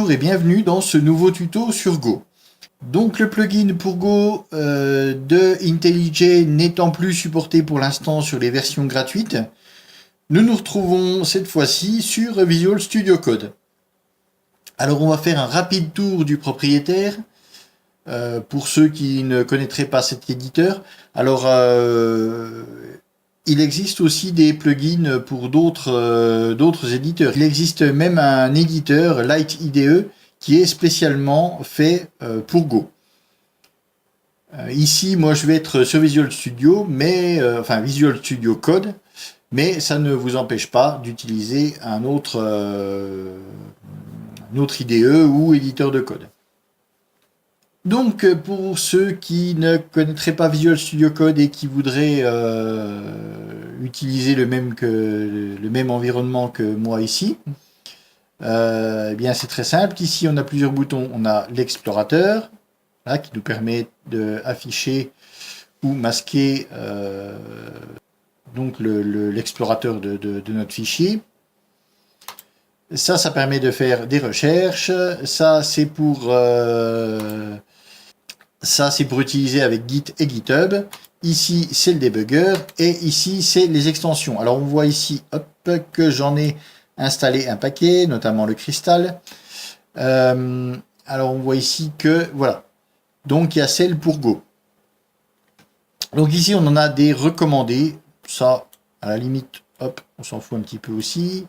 bonjour et bienvenue dans ce nouveau tuto sur Go. Donc le plugin pour Go de IntelliJ n'étant plus supporté pour l'instant sur les versions gratuites, nous nous retrouvons cette fois-ci sur Visual Studio Code. Alors on va faire un rapide tour du propriétaire pour ceux qui ne connaîtraient pas cet éditeur. Alors il existe aussi des plugins pour d'autres éditeurs. Il existe même un éditeur, Light IDE, qui est spécialement fait pour Go. Ici, moi, je vais être sur Visual Studio, enfin Visual Studio Code, mais ça ne vous empêche pas d'utiliser un autre IDE ou éditeur de code. Donc, pour ceux qui ne connaîtraient pas Visual Studio Code et qui voudraient utiliser le même environnement que moi ici, eh bien c'est très simple. Ici, on a plusieurs boutons. On a l'explorateur, là, qui nous permet d'afficher ou masquer donc l'explorateur de notre fichier. Ça permet de faire des recherches. Ça, c'est pour utiliser avec Git et GitHub. Ici, c'est le debugger. Et ici, c'est les extensions. Alors, on voit ici hop, que j'en ai installé un paquet, notamment le cristal. Alors, on voit ici que, voilà. Donc, il y a celle pour Go. Donc, ici, on en a des recommandés. Ça, à la limite, hop, on s'en fout un petit peu aussi.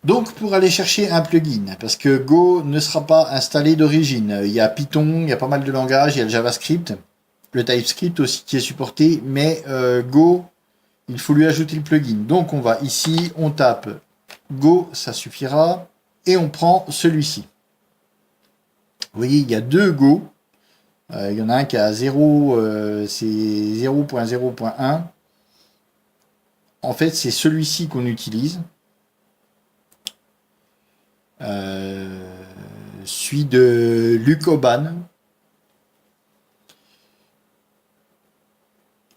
Donc, pour aller chercher un plugin, parce que Go ne sera pas installé d'origine. Il y a Python, il y a pas mal de langages, il y a le JavaScript, le TypeScript aussi qui est supporté, mais Go, il faut lui ajouter le plugin. Donc, on va ici, on tape Go, ça suffira, et on prend celui-ci. Vous voyez, il y a deux Go. Il y en a un qui a 0, c'est 0.0.1. En fait, c'est celui-ci qu'on utilise. Celui de Luc Auban.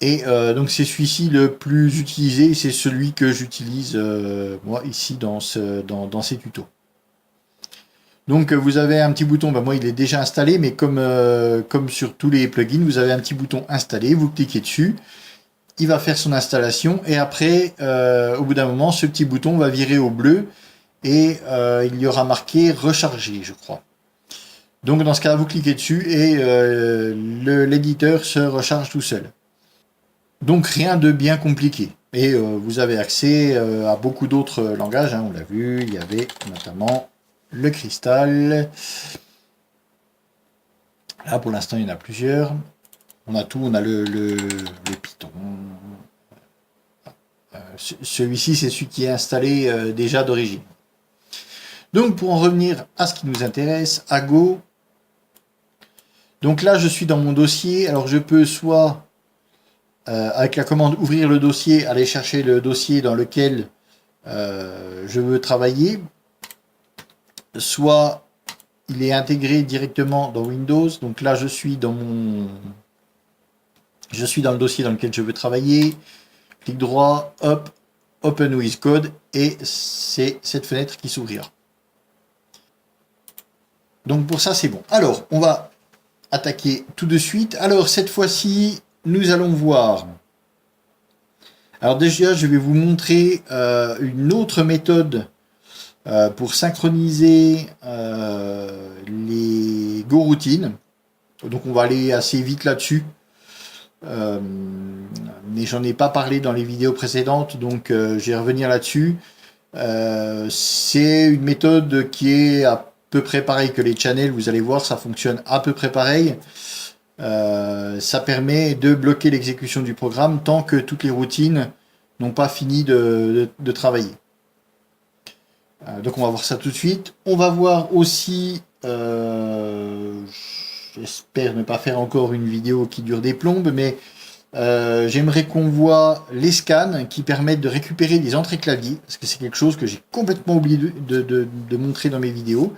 Et donc c'est celui-ci le plus utilisé, c'est celui que j'utilise moi ici dans ces tutos. Donc vous avez un petit bouton, moi il est déjà installé, mais comme sur tous les plugins, vous avez un petit bouton installé, vous cliquez dessus, il va faire son installation, et après, au bout d'un moment, ce petit bouton va virer au bleu, et il y aura marqué recharger, je crois. Donc dans ce cas, vous cliquez dessus et l'éditeur se recharge tout seul. Donc rien de bien compliqué. Et vous avez accès à beaucoup d'autres langages, on l'a vu, il y avait notamment le cristal. Là pour l'instant il y en a plusieurs. On a tout, on a le Python. Celui-ci c'est celui qui est installé déjà d'origine. Donc pour en revenir à ce qui nous intéresse, à Go, donc là je suis dans mon dossier, alors je peux soit avec la commande ouvrir le dossier, aller chercher le dossier dans lequel je veux travailler, soit il est intégré directement dans Windows, donc là je suis dans le dossier dans lequel je veux travailler, clic droit, hop, Open with Code, et c'est cette fenêtre qui s'ouvrira. Donc pour ça c'est bon. Alors on va attaquer tout de suite. Alors cette fois-ci nous allons voir. Alors déjà je vais vous montrer une autre méthode pour synchroniser les Go routines. Donc on va aller assez vite là-dessus. Mais j'en ai pas parlé dans les vidéos précédentes, donc je vais revenir là-dessus. C'est une méthode qui est à peu près pareil que les channels, vous allez voir, ça fonctionne à peu près pareil. Ça permet de bloquer l'exécution du programme tant que toutes les routines n'ont pas fini de travailler. Donc on va voir ça tout de suite. On va voir aussi, j'espère ne pas faire encore une vidéo qui dure des plombes, mais j'aimerais qu'on voit les scans qui permettent de récupérer des entrées clavier, parce que c'est quelque chose que j'ai complètement oublié de montrer dans mes vidéos,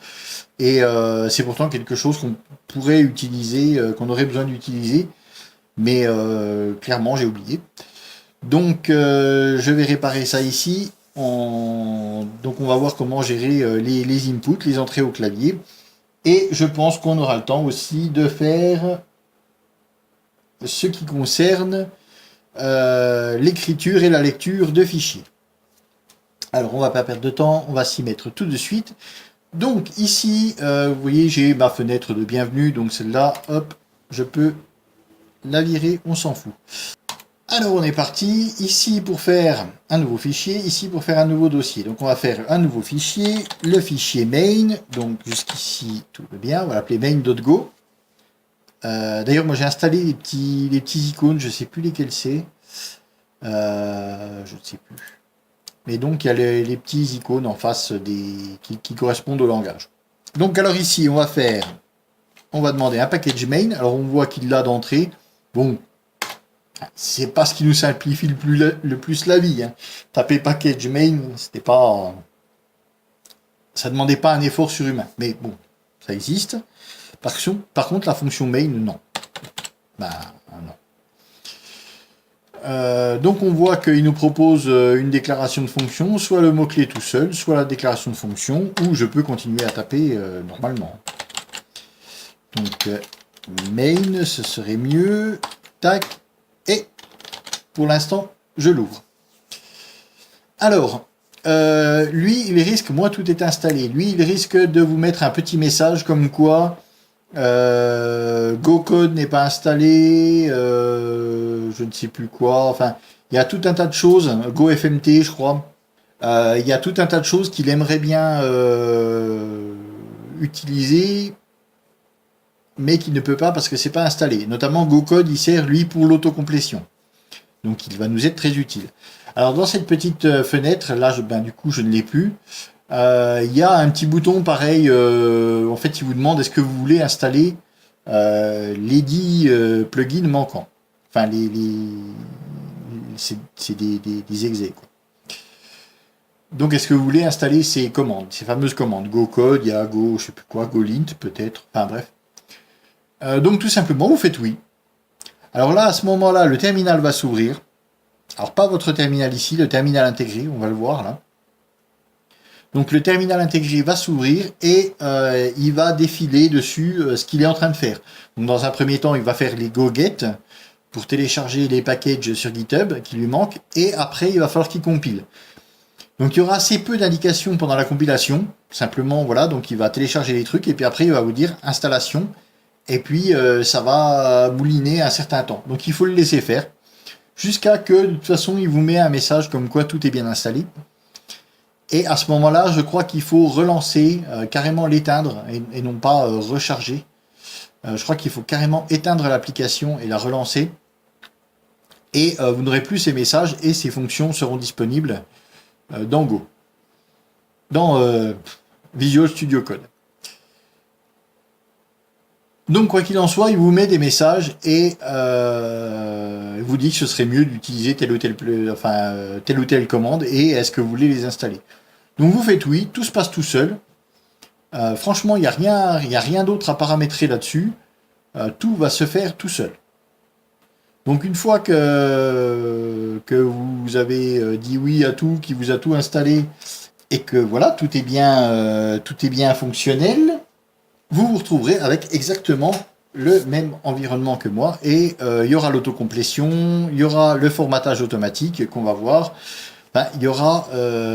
et c'est pourtant quelque chose qu'on pourrait utiliser, qu'on aurait besoin d'utiliser, mais clairement j'ai oublié. Donc je vais réparer ça ici. Donc on va voir comment gérer les inputs, les entrées au clavier. Et je pense qu'on aura le temps aussi de faire ce qui concerne l'écriture et la lecture de fichiers. Alors on va pas perdre de temps, on va s'y mettre tout de suite. Donc ici, vous voyez, j'ai ma fenêtre de bienvenue, donc celle-là, hop, je peux la virer, on s'en fout. Alors on est parti, ici pour faire un nouveau fichier, ici pour faire un nouveau dossier. Donc on va faire un nouveau fichier, le fichier main, donc jusqu'ici tout va bien, on va l'appeler main.go. D'ailleurs moi j'ai installé les petits icônes, je ne sais plus lesquels c'est, je ne sais plus. Mais donc il y a les petits icônes en face qui correspondent au langage. Donc alors ici on va demander un package main, alors on voit qu'il l'a d'entrée, bon, c'est pas ce qui nous simplifie le plus la vie. Hein. Taper package main, c'était pas, ça demandait pas un effort surhumain. Mais bon, ça existe. Par contre, la fonction main, non. Bah, non. Donc on voit qu'il nous propose une déclaration de fonction, soit le mot-clé tout seul, soit la déclaration de fonction, ou je peux continuer à taper normalement. Donc main, ce serait mieux. Tac. Et pour l'instant, je l'ouvre. Alors, lui, il risque, moi tout est installé, lui, il risque de vous mettre un petit message comme quoi GoCode n'est pas installé, je ne sais plus quoi, enfin, il y a tout un tas de choses, GoFMT, je crois, il y a tout un tas de choses qu'il aimerait bien utiliser, mais qu'il ne peut pas parce que c'est pas installé. Notamment GoCode, il sert lui pour l'autocomplétion. Donc il va nous être très utile. Alors dans cette petite fenêtre, là du coup je ne l'ai plus, il y a un petit bouton pareil, en fait il vous demande est-ce que vous voulez installer les 10 plugins manquants. Enfin c'est des exés quoi. Donc est-ce que vous voulez installer ces commandes, ces fameuses commandes, GoCode, il y a Go, je sais plus quoi, GoLint peut-être, enfin bref. Donc tout simplement, vous faites oui. Alors là, à ce moment-là, le terminal va s'ouvrir. Alors pas votre terminal ici, le terminal intégré, on va le voir là. Donc le terminal intégré va s'ouvrir et il va défiler dessus ce qu'il est en train de faire. Donc dans un premier temps, il va faire les go-get pour télécharger les packages sur GitHub qui lui manquent. Et après, il va falloir qu'il compile. Donc il y aura assez peu d'indications pendant la compilation. Simplement, voilà, donc il va télécharger les trucs et puis après, il va vous dire installation. Et puis, ça va mouliner un certain temps. Donc, il faut le laisser faire. Jusqu'à que, de toute façon, il vous met un message comme quoi tout est bien installé. Et à ce moment-là, je crois qu'il faut relancer, carrément l'éteindre, et non pas recharger. Je crois qu'il faut carrément éteindre l'application et la relancer. Et vous n'aurez plus ces messages et ces fonctions seront disponibles dans Go. Dans Visual Studio Code. Donc, quoi qu'il en soit, il vous met des messages et vous dit que ce serait mieux d'utiliser telle ou telle commande et est-ce que vous voulez les installer. Donc, vous faites oui, tout se passe tout seul. Franchement, il n'y a rien d'autre à paramétrer là-dessus. Tout va se faire tout seul. Donc, une fois que vous avez dit oui à tout, qu'il vous a tout installé et que voilà, tout est bien fonctionnel, vous vous retrouverez avec exactement le même environnement que moi et il y aura l'autocomplétion, il y aura le formatage automatique qu'on va voir, il y aura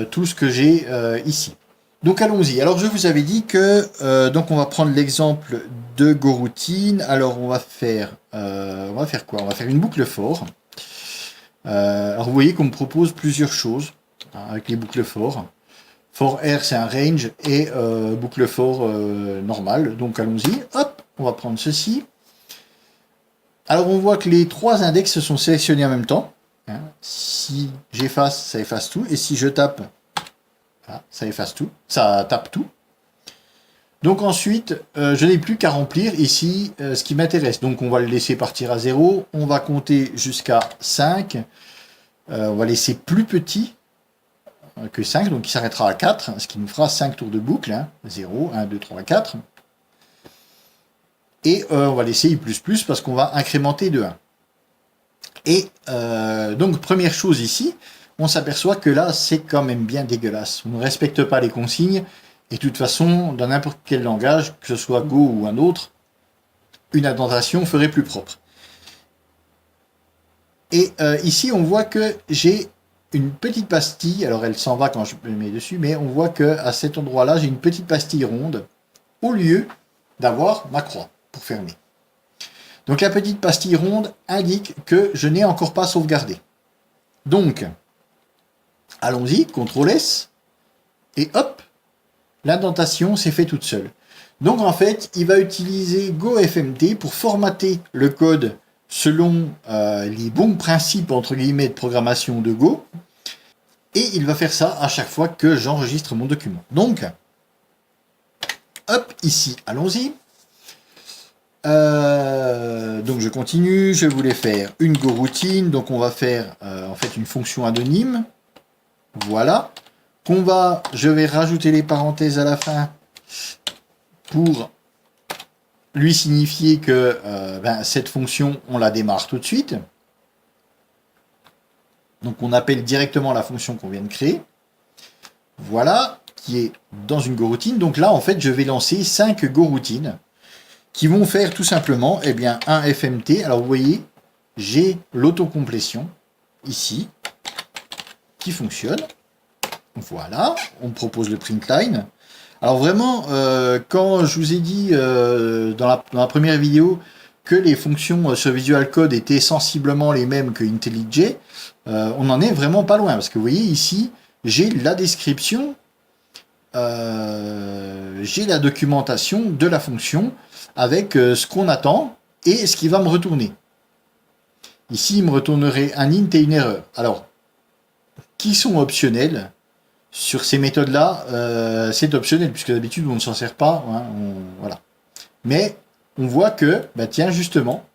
tout ce que j'ai ici. Donc allons-y. Alors je vous avais dit que donc on va prendre l'exemple de GoRoutine. Alors on va faire quoi? On va faire une boucle for. Alors vous voyez qu'on me propose plusieurs choses avec les boucles for. For R, c'est un range et boucle for normal. Donc allons-y. Hop, on va prendre ceci. Alors on voit que les trois index sont sélectionnés en même temps. Hein. Si j'efface, ça efface tout. Et si je tape, ça efface tout. Ça tape tout. Donc ensuite, je n'ai plus qu'à remplir ici ce qui m'intéresse. Donc on va le laisser partir à 0. On va compter jusqu'à 5. On va laisser plus petit que 5, donc il s'arrêtera à 4, ce qui nous fera 5 tours de boucle, 0, 1, 2, 3, 4. Et on va laisser i++ parce qu'on va incrémenter de 1. Et donc première chose ici, on s'aperçoit que là, c'est quand même bien dégueulasse. On ne respecte pas les consignes, et de toute façon, dans n'importe quel langage, que ce soit Go ou un autre, une indentation ferait plus propre. Et ici, on voit que j'ai une petite pastille, alors elle s'en va quand je me mets dessus, mais on voit qu'à cet endroit-là, j'ai une petite pastille ronde, au lieu d'avoir ma croix pour fermer. Donc la petite pastille ronde indique que je n'ai encore pas sauvegardé. Donc, allons-y, CTRL S, et hop, l'indentation s'est fait toute seule. Donc en fait, il va utiliser GoFMT pour formater le code selon les bons principes entre guillemets de programmation de Go, et il va faire ça à chaque fois que j'enregistre mon document. Donc, hop, ici, allons-y. Donc je continue, je voulais faire une goroutine, donc on va faire en fait une fonction anonyme, voilà, je vais rajouter les parenthèses à la fin pour lui signifier que cette fonction on la démarre tout de suite. Donc on appelle directement la fonction qu'on vient de créer, voilà, qui est dans une goroutine. Donc là en fait je vais lancer 5 goroutines qui vont faire tout simplement un FMT. Alors vous voyez, j'ai l'autocomplétion ici qui fonctionne. Voilà, on me propose le print line. Alors vraiment, quand je vous ai dit dans la première vidéo que les fonctions sur Visual Code étaient sensiblement les mêmes que IntelliJ, on n'en est vraiment pas loin. Parce que vous voyez ici, j'ai la description, j'ai la documentation de la fonction, avec ce qu'on attend et ce qui va me retourner. Ici, il me retournerait un int et une erreur. Alors, qui sont optionnels sur ces méthodes-là, c'est optionnel, puisque d'habitude, on ne s'en sert pas. Hein, voilà. Mais on voit que, tiens, justement,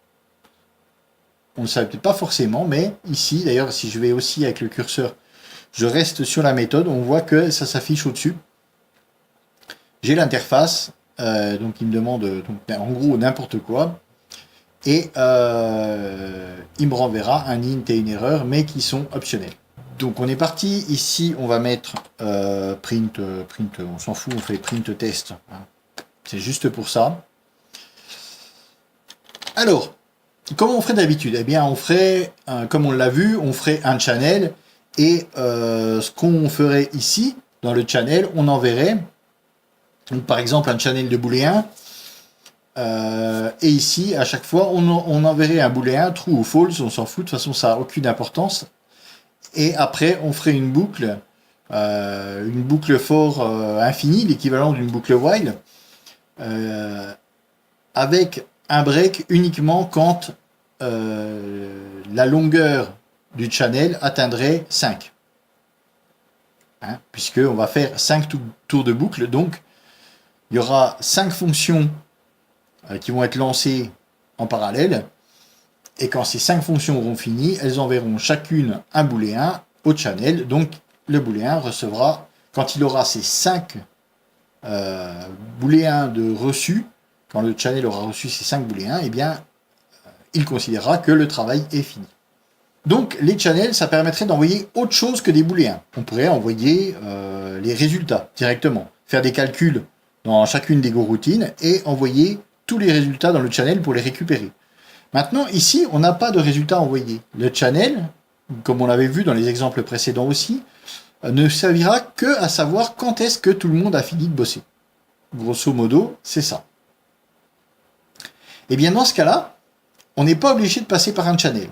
on ne le savait peut-être pas forcément, mais ici, d'ailleurs, si je vais aussi avec le curseur, je reste sur la méthode, on voit que ça s'affiche au-dessus. J'ai l'interface. Donc il me demande en gros n'importe quoi et il me renverra un int et une erreur mais qui sont optionnels. Donc on est parti, ici on va mettre print, on s'en fout, on fait print test, hein. C'est juste pour ça. Alors, comment on ferait d'habitude? Eh bien on ferait, comme on l'a vu, on ferait un channel et ce qu'on ferait ici, dans le channel, on enverrait donc, par exemple un channel de booléen, et ici à chaque fois on enverrait un booléen true ou false, on s'en fout, de toute façon ça n'a aucune importance, et après on ferait une boucle for infinie, l'équivalent d'une boucle while, avec un break uniquement quand la longueur du channel atteindrait 5, hein, puisque on va faire 5 tours de boucle, donc il y aura 5 fonctions qui vont être lancées en parallèle. Et quand ces 5 fonctions auront fini, elles enverront chacune un booléen au channel. Donc le booléen recevra, quand il aura ces 5 booléens de reçu, quand le channel aura reçu ces 5 booléens, il considérera que le travail est fini. Donc les channels, ça permettrait d'envoyer autre chose que des booléens. On pourrait envoyer les résultats directement, faire des calculs dans chacune des goroutines et envoyer tous les résultats dans le channel pour les récupérer. Maintenant, ici, on n'a pas de résultats envoyés. Le channel, comme on l'avait vu dans les exemples précédents aussi, ne servira que à savoir quand est-ce que tout le monde a fini de bosser. Grosso modo, c'est ça. Et bien dans ce cas-là, on n'est pas obligé de passer par un channel.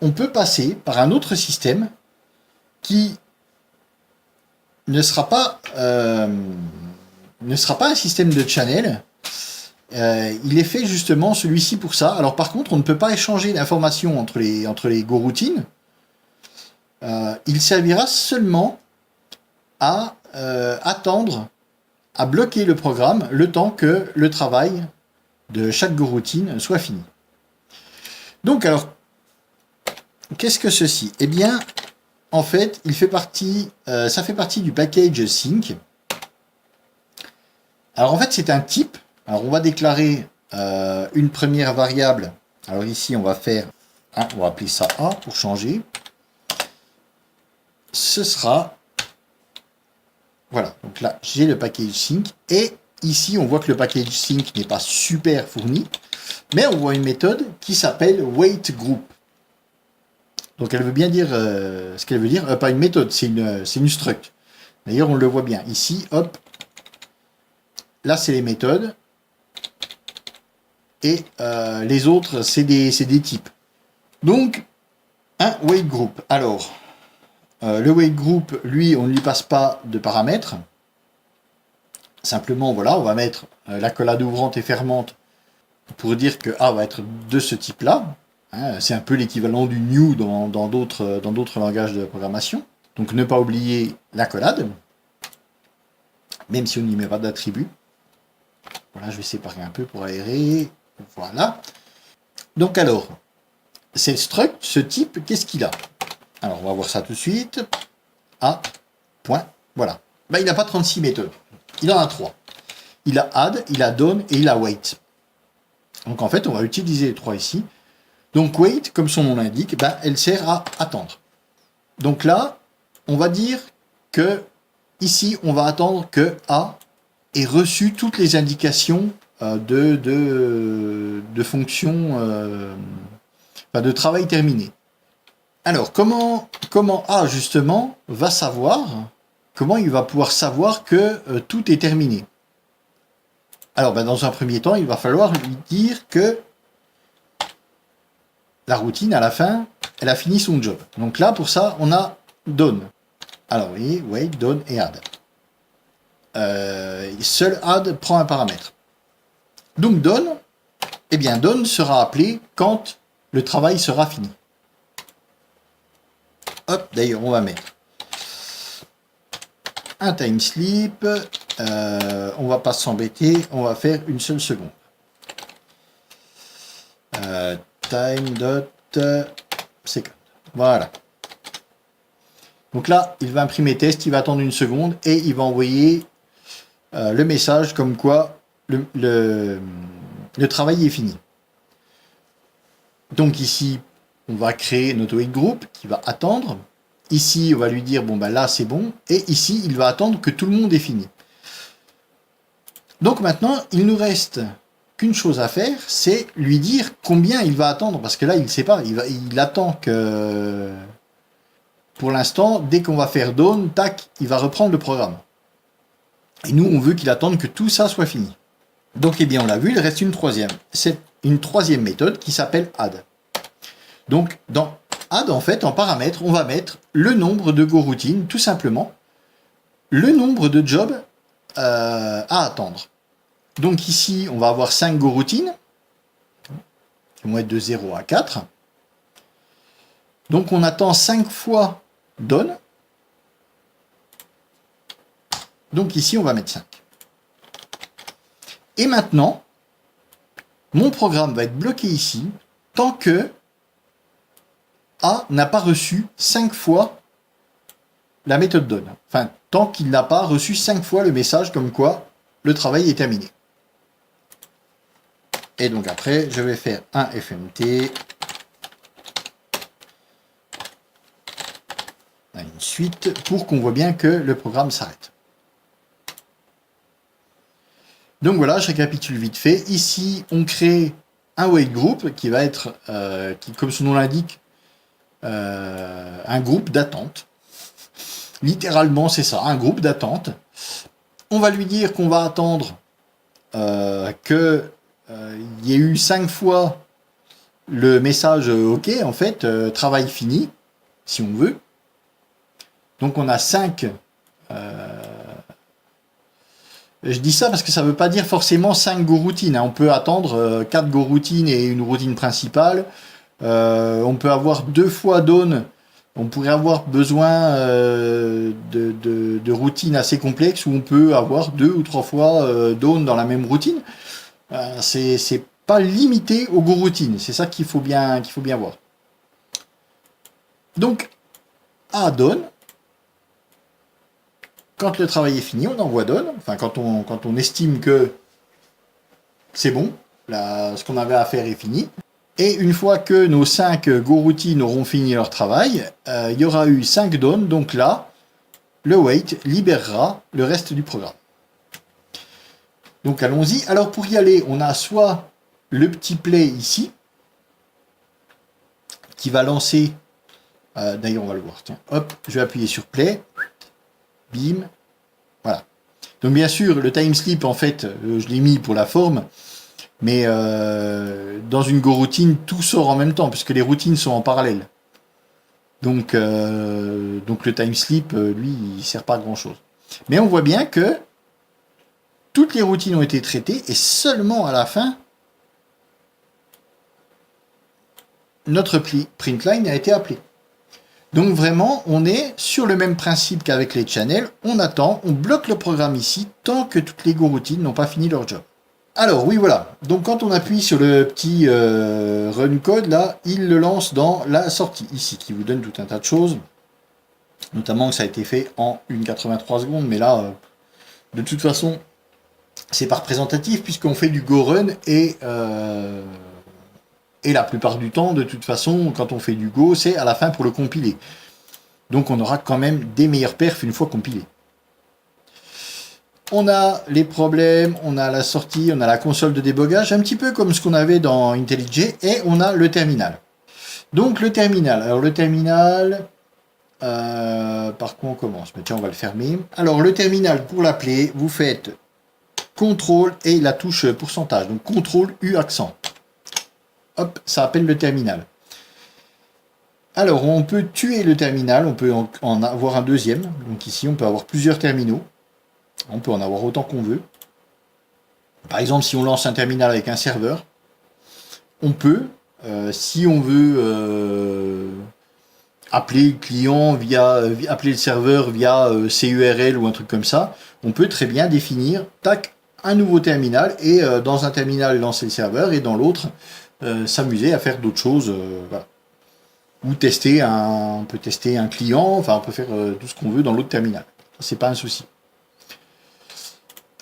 On peut passer par un autre système qui ne sera pas un système de channel. Il est fait justement celui-ci pour ça. Alors par contre, on ne peut pas échanger d'informations entre les goroutines. Il servira seulement à attendre, à bloquer le programme le temps que le travail de chaque goroutine soit fini. Donc alors, qu'est-ce que ceci? Eh bien, en fait, ça fait partie du package sync. Alors en fait, c'est un type. Alors on va déclarer une première variable. Alors ici, on va appeler ça A pour changer. ce sera... Voilà, donc là, j'ai le package sync. Et ici, on voit que le package sync n'est pas super fourni. Mais on voit une méthode qui s'appelle waitGroup. Donc elle veut bien dire ce qu'elle veut dire. Pas une méthode, c'est une struct. D'ailleurs, on le voit bien. Ici, hop. Là, c'est les méthodes. Et les autres, c'est des types. Donc, un waitGroup. Alors, le waitGroup, lui, on ne lui passe pas de paramètres. Simplement, voilà, on va mettre l'accolade ouvrante et fermante pour dire que A va être de ce type-là. Hein, c'est un peu l'équivalent du new dans d'autres langages de programmation. Donc ne pas oublier l'accolade, même si on n'y met pas d'attribut. Voilà, je vais séparer un peu pour aérer. Voilà. Donc alors, c'est struct, ce type, qu'est-ce qu'il a? Alors on va voir ça tout de suite. A, point, voilà. Ben, il n'a pas 36 méthodes. Il en a 3. Il a add, il a done et il a wait. Donc en fait, on va utiliser les 3 ici. Donc wait, comme son nom l'indique, ben, elle sert à attendre. Donc là, on va dire que ici, on va attendre que A ait reçu toutes les indications de fonction, de travail terminé. Alors, comment A, justement, va savoir, comment il va pouvoir savoir que tout est terminé? Alors, dans un premier temps, il va falloir lui dire que la routine, à la fin, elle a fini son job. Donc là, pour ça, on a done. Alors, vous voyez, wait, done et add. Seul add prend un paramètre. Donc done, eh bien done sera appelé quand le travail sera fini. Hop, d'ailleurs, on va mettre un time sleep. On va pas s'embêter, on va faire une seule seconde. Time dot second. Voilà. Donc là, il va imprimer test, il va attendre une seconde et il va envoyer le message comme quoi le travail est fini. Donc ici, on va créer notre wait group qui va attendre. Ici, on va lui dire, bon, là, c'est bon. Et ici, il va attendre que tout le monde ait fini. Donc maintenant, il nous reste qu'une chose à faire, c'est lui dire combien il va attendre. Parce que là, il ne sait pas. Il attend que... Pour l'instant, dès qu'on va faire done, tac, il va reprendre le programme. Et nous, on veut qu'il attende que tout ça soit fini. Donc, eh bien, on l'a vu, il reste une troisième. C'est une troisième méthode qui s'appelle add. Donc, dans add, en fait, en paramètre, on va mettre le nombre de goroutines, tout simplement, le nombre de jobs à attendre. Donc ici, on va avoir 5 goroutines, qui vont être de 0 à 4. Donc on attend 5 fois done. Donc ici, on va mettre 5. Et maintenant, mon programme va être bloqué ici, tant que A n'a pas reçu 5 fois la méthode done. Enfin, tant qu'il n'a pas reçu 5 fois le message comme quoi le travail est terminé. Et donc après, je vais faire un FMT, une suite, pour qu'on voit bien que le programme s'arrête. Donc voilà, je récapitule vite fait. Ici, on crée un wait group qui va être, qui, comme son nom l'indique, un groupe d'attente. Littéralement, c'est ça, un groupe d'attente. On va lui dire qu'on va attendre que il y ait eu 5 fois le message OK, en fait, travail fini, si on veut. Donc on a 5. Je dis ça parce que ça ne veut pas dire forcément 5 go-routines. Hein. On peut attendre 4 go-routines et une routine principale. On peut avoir 2 fois done. On pourrait avoir besoin de routines assez complexes où on peut avoir 2 ou 3 fois done dans la même routine. C'est pas limité aux go-routines. C'est ça qu'il faut bien voir. Donc, à done. Quand le travail est fini, on envoie done. Enfin, quand on estime que c'est bon, ce qu'on avait à faire est fini. Et une fois que nos 5 go-routines auront fini leur travail, il y aura eu 5 done. Donc là, le wait libérera le reste du programme. Donc allons-y. Alors pour y aller, on a soit le petit play ici, qui va lancer, d'ailleurs on va le voir, tiens, hop, je vais appuyer sur play, bim, voilà. Donc bien sûr, le time sleep, en fait, je l'ai mis pour la forme, mais dans une go-routine, tout sort en même temps, puisque les routines sont en parallèle. Donc le time sleep, lui, il sert pas à grand-chose. Mais on voit bien que toutes les routines ont été traitées, et seulement à la fin, notre print line a été appelé. Donc vraiment, on est sur le même principe qu'avec les channels. On attend, on bloque le programme ici, tant que toutes les go-routines n'ont pas fini leur job. Alors oui, voilà. Donc quand on appuie sur le petit run code, là, il le lance dans la sortie, ici, qui vous donne tout un tas de choses. Notamment que ça a été fait en 1,83 secondes, mais là, de toute façon, c'est pas représentatif, puisqu'on fait du go run et la plupart du temps, de toute façon, quand on fait du Go, c'est à la fin pour le compiler. Donc on aura quand même des meilleures perfs une fois compilé. On a les problèmes, on a la sortie, on a la console de débogage, un petit peu comme ce qu'on avait dans IntelliJ, et on a le terminal. Donc le terminal. Alors le terminal, par quoi on commence? Mais tiens, on va le fermer. Alors le terminal, pour l'appeler, vous faites CTRL et la touche pourcentage. Donc CTRL U accent. Hop, ça appelle le terminal. Alors, on peut tuer le terminal, on peut en avoir un deuxième. Donc ici, on peut avoir plusieurs terminaux. On peut en avoir autant qu'on veut. Par exemple, si on lance un terminal avec un serveur, on peut, si on veut appeler le client appeler le serveur via CURL ou un truc comme ça, on peut très bien définir, tac, un nouveau terminal, et dans un terminal, lancer le serveur, et dans l'autre, s'amuser à faire d'autres choses, voilà. Ou on peut tester un client, enfin on peut faire tout ce qu'on veut dans l'autre terminal. C'est pas un souci.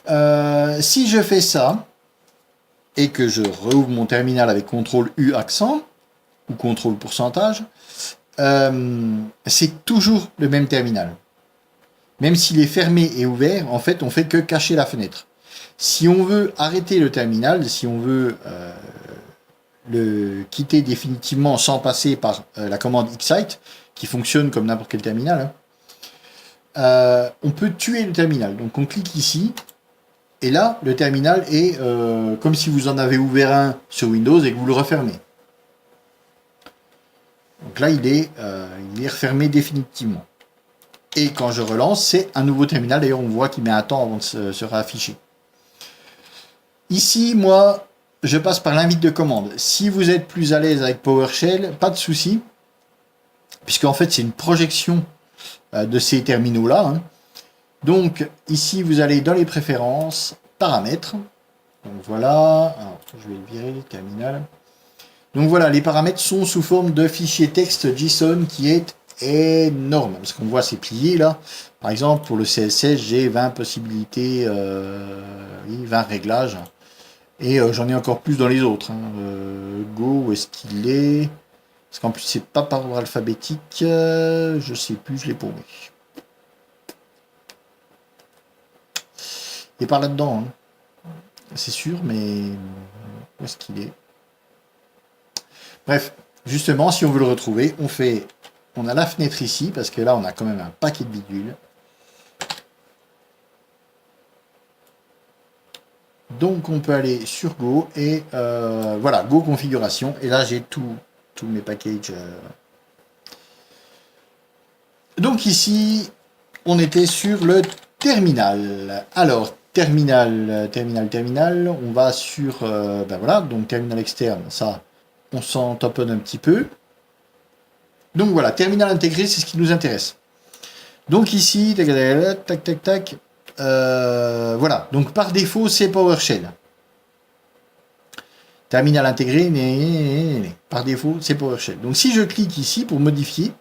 Si je fais ça et que je rouvre mon terminal avec CTRL U accent ou CTRL pourcentage, c'est toujours le même terminal. Même s'il est fermé et ouvert, en fait, on fait que cacher la fenêtre. Si on veut arrêter le terminal, si on veut le quitter définitivement sans passer par la commande Excite, qui fonctionne comme n'importe quel terminal, on peut tuer le terminal. Donc on clique ici, et là, le terminal est comme si vous en avez ouvert un sur Windows et que vous le refermez. Donc là, il est refermé définitivement. Et quand je relance, c'est un nouveau terminal. D'ailleurs, on voit qu'il met un temps avant de se réafficher. Ici, moi, je passe par l'invite de commande. Si vous êtes plus à l'aise avec PowerShell, pas de souci, puisqu'en fait, c'est une projection de ces terminaux-là. Hein. Donc, ici, vous allez dans les préférences, paramètres. Donc voilà, alors, je vais virer le terminal. Donc voilà, les paramètres sont sous forme de fichier texte JSON qui est énorme, parce qu'on voit c'est plié là. Par exemple, pour le CSS, j'ai 20 possibilités, 20 réglages. Et j'en ai encore plus dans les autres. Hein. Go, où est-ce qu'il est? Parce qu'en plus, c'est pas par ordre alphabétique. Je sais plus, je l'ai paumé. Il est par là-dedans. Hein. C'est sûr, mais où est-ce qu'il est? Bref, justement, si on veut le retrouver, on a la fenêtre ici, parce que là, on a quand même un paquet de bidules. Donc on peut aller sur Go et voilà, Go configuration. Et là j'ai tous mes packages. Donc ici, on était sur le terminal. Alors, terminal, on va sur, ben voilà, donc terminal externe, ça, on s'en tamponne un petit peu. Donc voilà, terminal intégré, c'est ce qui nous intéresse. Donc ici, tac, tac, tac. Voilà, donc par défaut c'est PowerShell. Terminal intégré, par défaut c'est PowerShell. Donc si je clique ici pour modifier,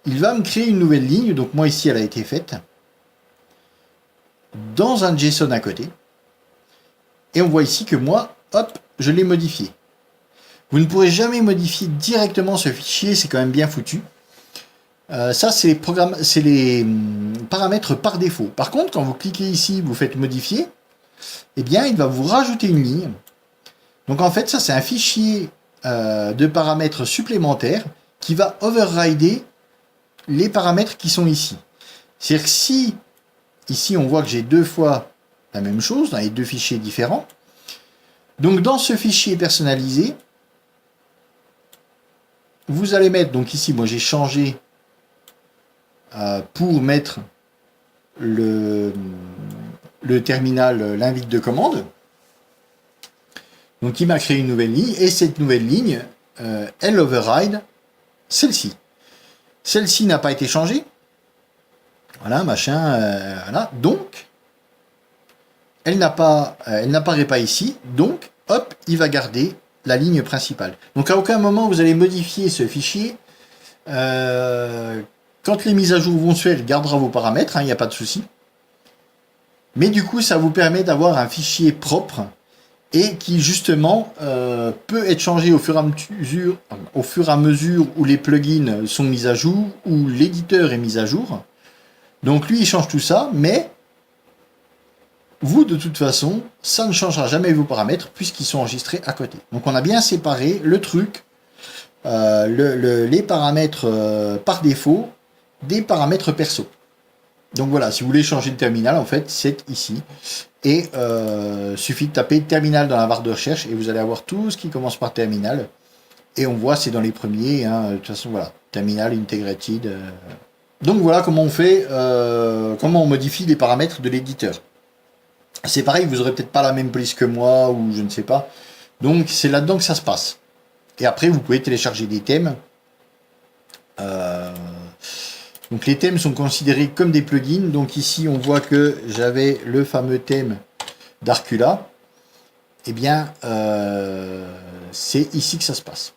il va me créer une nouvelle ligne. Donc moi ici elle a été faite dans un JSON à côté. Et on voit ici que moi, hop, je l'ai modifié. Vous ne pourrez jamais modifier directement ce fichier, c'est quand même bien foutu. Ça, c'est les paramètres par défaut. Par contre, quand vous cliquez ici, vous faites modifier, eh bien, il va vous rajouter une ligne. Donc en fait, ça, c'est un fichier de paramètres supplémentaires qui va overrider les paramètres qui sont ici. C'est-à-dire que si, ici, on voit que j'ai deux fois la même chose, dans les deux fichiers différents, donc dans ce fichier personnalisé, vous allez mettre, donc ici, moi j'ai changé pour mettre le terminal, l'invite de commande. Donc il m'a créé une nouvelle ligne, et cette nouvelle ligne, elle override celle-ci. Celle-ci n'a pas été changée. Voilà, machin, voilà. Donc, elle n'apparaît pas ici. Donc, hop, il va garder la ligne principale. Donc, à aucun moment, vous allez modifier ce fichier. Quand les mises à jour vont se faire, il gardera vos paramètres, il n'y a pas de souci. Mais du coup, ça vous permet d'avoir un fichier propre et qui, justement, peut être changé au fur et à mesure où les plugins sont mis à jour, où l'éditeur est mis à jour. Donc lui, il change tout ça, mais vous, de toute façon, ça ne changera jamais vos paramètres puisqu'ils sont enregistrés à côté. Donc on a bien séparé le truc, les paramètres par défaut des paramètres perso. Donc voilà, si vous voulez changer de terminal, en fait, c'est ici. Et suffit de taper terminal dans la barre de recherche et vous allez avoir tout ce qui commence par terminal. Et on voit, c'est dans les premiers. De toute façon, voilà, terminal integrated. Donc voilà comment on fait, comment on modifie les paramètres de l'éditeur. C'est pareil, vous aurez peut-être pas la même police que moi ou je ne sais pas. Donc c'est là-dedans que ça se passe. Et après, vous pouvez télécharger des thèmes. Donc les thèmes sont considérés comme des plugins. Donc ici, on voit que j'avais le fameux thème d'Arcula. Eh bien, c'est ici que ça se passe.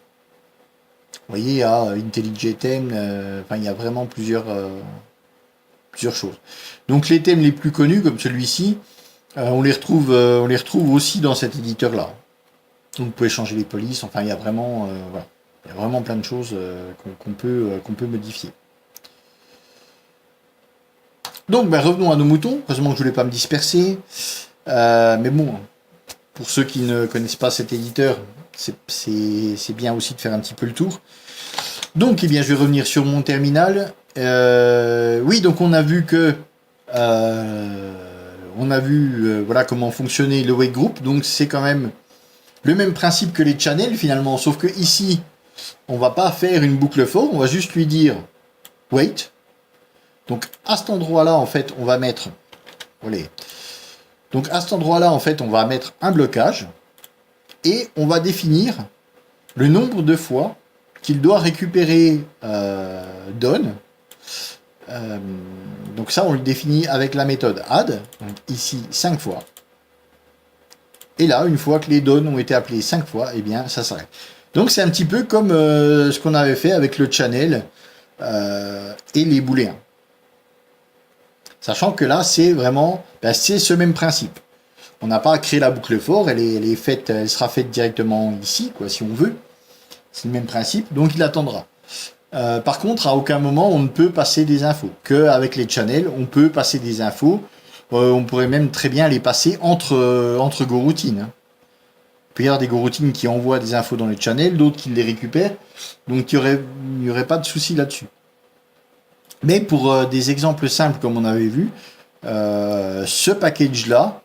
Vous voyez, il y a IntelliJ thème, il y a vraiment plusieurs choses. Donc les thèmes les plus connus, comme celui-ci, on les retrouve aussi dans cet éditeur-là. Donc vous pouvez changer les polices, enfin il y a vraiment, voilà. Il y a vraiment plein de choses qu'on peut modifier. Donc revenons à nos moutons, heureusement que je ne voulais pas me disperser. Mais bon, pour ceux qui ne connaissent pas cet éditeur, c'est bien aussi de faire un petit peu le tour. Donc, eh bien, je vais revenir sur mon terminal. Oui, donc on a vu que voilà comment fonctionnait le wait group. Donc c'est quand même le même principe que les channels finalement, sauf que ici, on va pas faire une boucle for, on va juste lui dire wait. Donc à cet endroit-là, en fait, on va mettre, allez. Donc à cet endroit-là, en fait, on va mettre un blocage et on va définir le nombre de fois qu'il doit récupérer donne. Donc ça, on le définit avec la méthode add. Donc ici, 5 fois. Et là, une fois que les donnes ont été appelées 5 fois, eh bien, ça s'arrête. Donc c'est un petit peu comme ce qu'on avait fait avec le channel et les booléens. Sachant que là, c'est vraiment, c'est ce même principe. On n'a pas à créer la boucle for, elle sera faite directement ici, quoi, si on veut. C'est le même principe, donc il attendra. Par contre, à aucun moment, on ne peut passer des infos. Qu'avec les channels, on peut passer des infos. On pourrait même très bien les passer entre goroutines. Hein. Il peut y avoir des goroutines qui envoient des infos dans les channels, d'autres qui les récupèrent. Donc, il n'y aurait pas de souci là-dessus. Mais pour des exemples simples, comme on avait vu, ce package-là,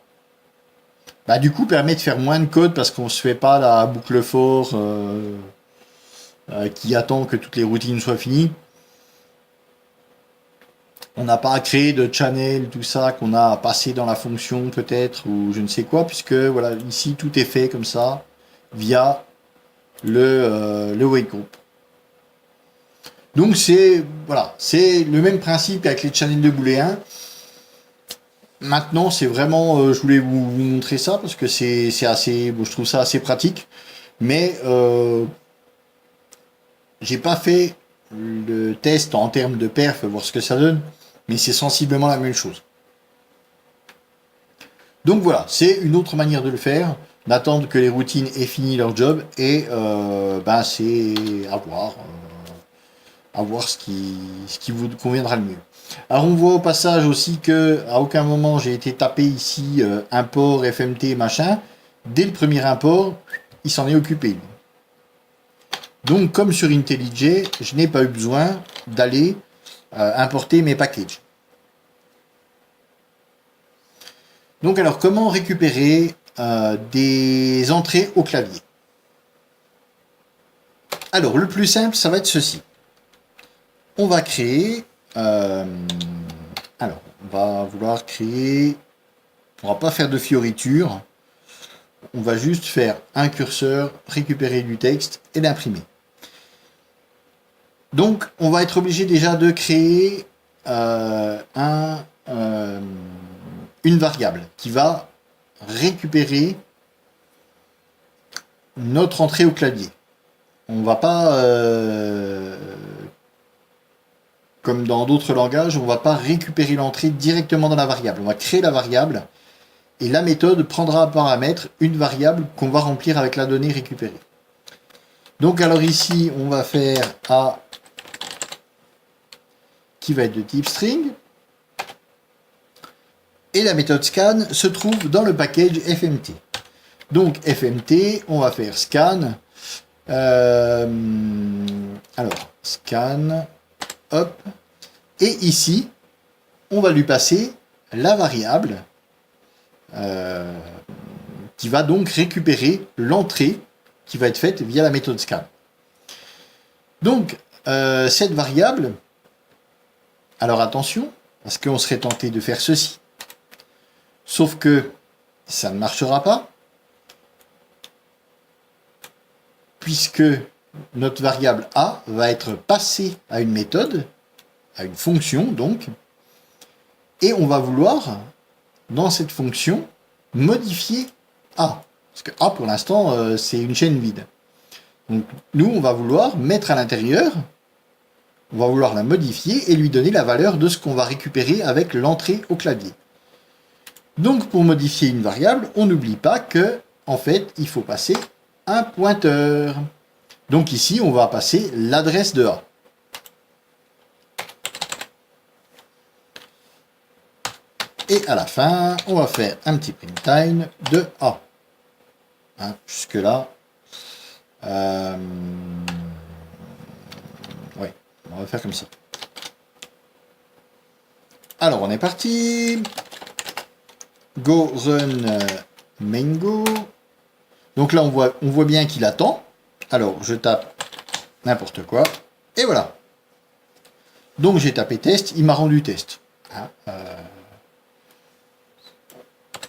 du coup, permet de faire moins de code parce qu'on ne se fait pas la boucle for qui attend que toutes les routines soient finies. On n'a pas à créer de channel, tout ça, qu'on a à passer dans la fonction peut-être, ou je ne sais quoi, puisque voilà, ici, tout est fait comme ça, via le wait group. Donc c'est le même principe qu'avec les channels de booléens. Maintenant, c'est vraiment, je voulais vous montrer ça parce que c'est assez, je trouve ça assez pratique. Mais j'ai pas fait le test en termes de perf, voir ce que ça donne, mais c'est sensiblement la même chose. Donc voilà, c'est une autre manière de le faire. d'attendre que les routines aient fini leur job et ben c'est à voir ce qui vous conviendra le mieux. Alors on voit au passage aussi que à aucun moment j'ai été tapé ici import FMT machin. Dès le premier import, il s'en est occupé. Donc comme sur IntelliJ, je n'ai pas eu besoin d'aller importer mes packages. Donc alors comment récupérer des entrées au clavier? Alors le plus simple, ça va être ceci. On va créer... alors on va vouloir créer... On va pas faire de fioriture. On va juste faire un curseur, récupérer du texte et l'imprimer. Donc on va être obligé déjà de créer une variable qui va récupérer notre entrée au clavier. On va pas, comme dans d'autres langages, on va pas récupérer l'entrée directement dans la variable. On va créer la variable et la méthode prendra à paramètre une variable qu'on va remplir avec la donnée récupérée. Donc alors ici, on va faire A qui va être de type string. Et la méthode scan se trouve dans le package FMT. Donc FMT, on va faire scan. Alors, scan, hop. Et ici, on va lui passer la variable qui va donc récupérer l'entrée qui va être faite via la méthode scan. Donc, cette variable, alors attention, parce qu'on serait tenté de faire ceci. Sauf que ça ne marchera pas, puisque notre variable A va être passée à une méthode, à une fonction donc, et on va vouloir, dans cette fonction, modifier A. Parce que A, pour l'instant, c'est une chaîne vide. Donc nous, on va vouloir mettre à l'intérieur, on va vouloir la modifier et lui donner la valeur de ce qu'on va récupérer avec l'entrée au clavier. Donc pour modifier une variable, on n'oublie pas que en fait il faut passer un pointeur. Donc ici on va passer l'adresse de A. Et à la fin, on va faire un petit println de A. Hein, jusque là. Ouais, on va faire comme ça. Alors on est parti. Go run main-go. Donc là, on voit bien qu'il attend. Alors, je tape n'importe quoi. Et voilà. Donc, j'ai tapé test. Il m'a rendu test. Hein,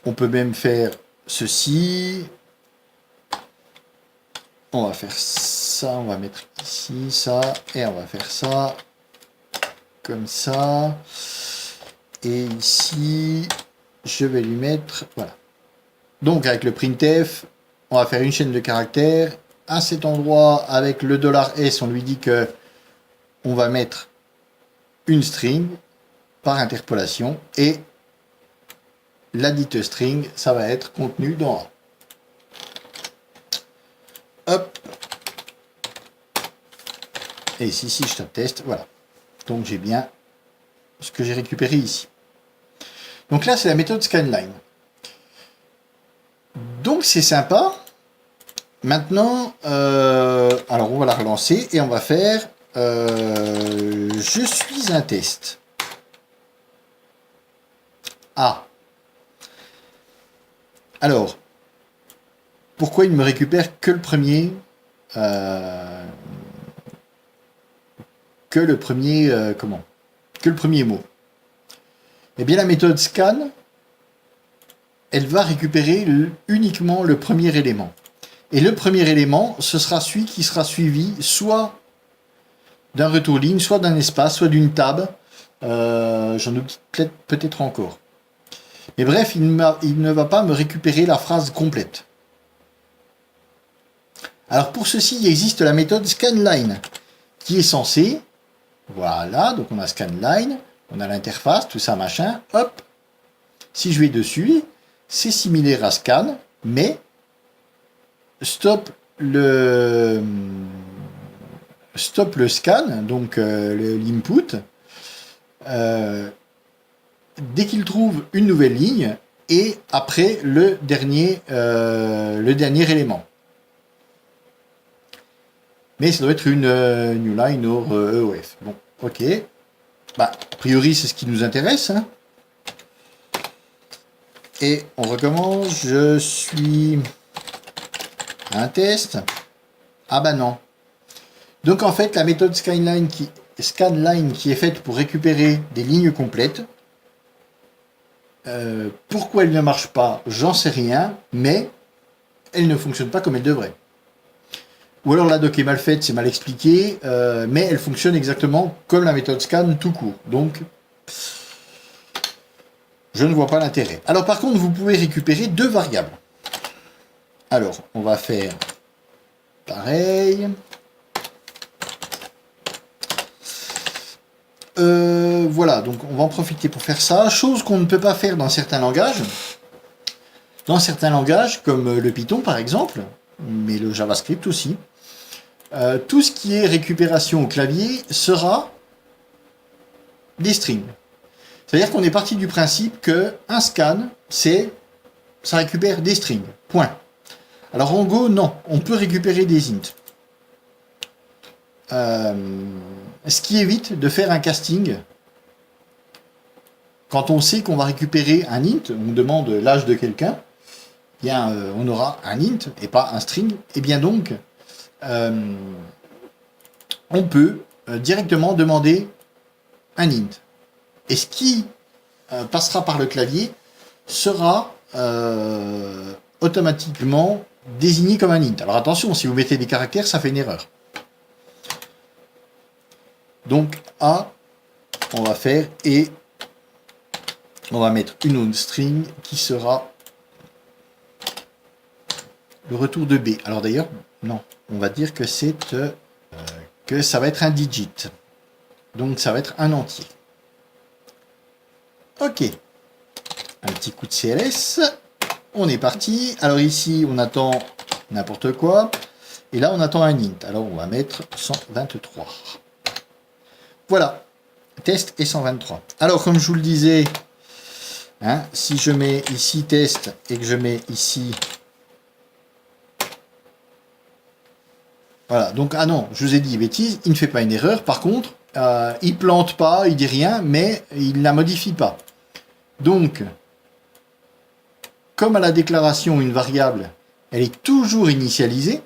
on peut même faire ceci. On va faire ça. On va mettre ici ça. Et on va faire ça. Comme ça. Et ici... je vais lui mettre, voilà. Donc avec le printf, on va faire une chaîne de caractères. À cet endroit, avec le $S, on lui dit que on va mettre une string par interpolation et la dite string, ça va être contenu dans A. Hop. Et ici, si je tape test, voilà. Donc j'ai bien ce que j'ai récupéré ici. Donc là, c'est la méthode scanline. Donc c'est sympa. Maintenant, alors on va la relancer et on va faire je suis un test. Ah. Alors, pourquoi il ne me récupère que le premier que le premier mot? Eh bien, la méthode scan, elle va récupérer uniquement le premier élément. Et le premier élément, ce sera celui qui sera suivi soit d'un retour ligne, soit d'un espace, soit d'une tab. J'en oublie peut-être encore. Mais bref, il ne va pas me récupérer la phrase complète. Alors pour ceci, il existe la méthode scanline, qui est censée, voilà, donc on a scanline, on a l'interface, tout ça, machin, hop. Si je vais dessus, c'est similaire à scan, mais stop le scan, donc l'input, dès qu'il trouve une nouvelle ligne, et après le dernier élément. Mais ça doit être une new line or EOF. Bon, ok. Bah, a priori, c'est ce qui nous intéresse. Hein. Et on recommence. Je suis un test. Ah bah non. Donc en fait, la méthode scanline qui est faite pour récupérer des lignes complètes, pourquoi elle ne marche pas, j'en sais rien, mais elle ne fonctionne pas comme elle devrait. Ou alors la doc est mal faite, c'est mal expliqué, mais elle fonctionne exactement comme la méthode scan tout court. Donc, je ne vois pas l'intérêt. Alors par contre, vous pouvez récupérer deux variables. Alors, on va faire pareil. Voilà, donc on va en profiter pour faire ça. Chose qu'on ne peut pas faire dans certains langages. Dans certains langages, comme le Python par exemple, mais le JavaScript aussi. Tout ce qui est récupération au clavier sera des strings. C'est-à-dire qu'on est parti du principe qu'un scan, ça récupère des strings. Point. Alors en Go, non. On peut récupérer des int. Ce qui évite de faire un casting. Quand on sait qu'on va récupérer un int, on demande l'âge de quelqu'un, eh bien, on aura un int et pas un string. Et bien donc, on peut directement demander un int. Et ce qui passera par le clavier sera automatiquement désigné comme un int. Alors attention, si vous mettez des caractères, ça fait une erreur. Donc A, on va faire et on va mettre une autre string qui sera le retour de B. Alors d'ailleurs, non, on va dire que c'est que ça va être un digit. Donc ça va être un entier. Ok. Un petit coup de CLS. On est parti. Alors ici, on attend n'importe quoi. Et là, on attend un int. Alors on va mettre 123. Voilà. Test et 123. Alors comme je vous le disais, hein, si je mets ici test et que je mets ici... Voilà, donc, ah non, je vous ai dit bêtise, il ne fait pas une erreur. Par contre, il plante pas, il dit rien, mais il ne la modifie pas. Donc, comme à la déclaration, une variable, elle est toujours initialisée.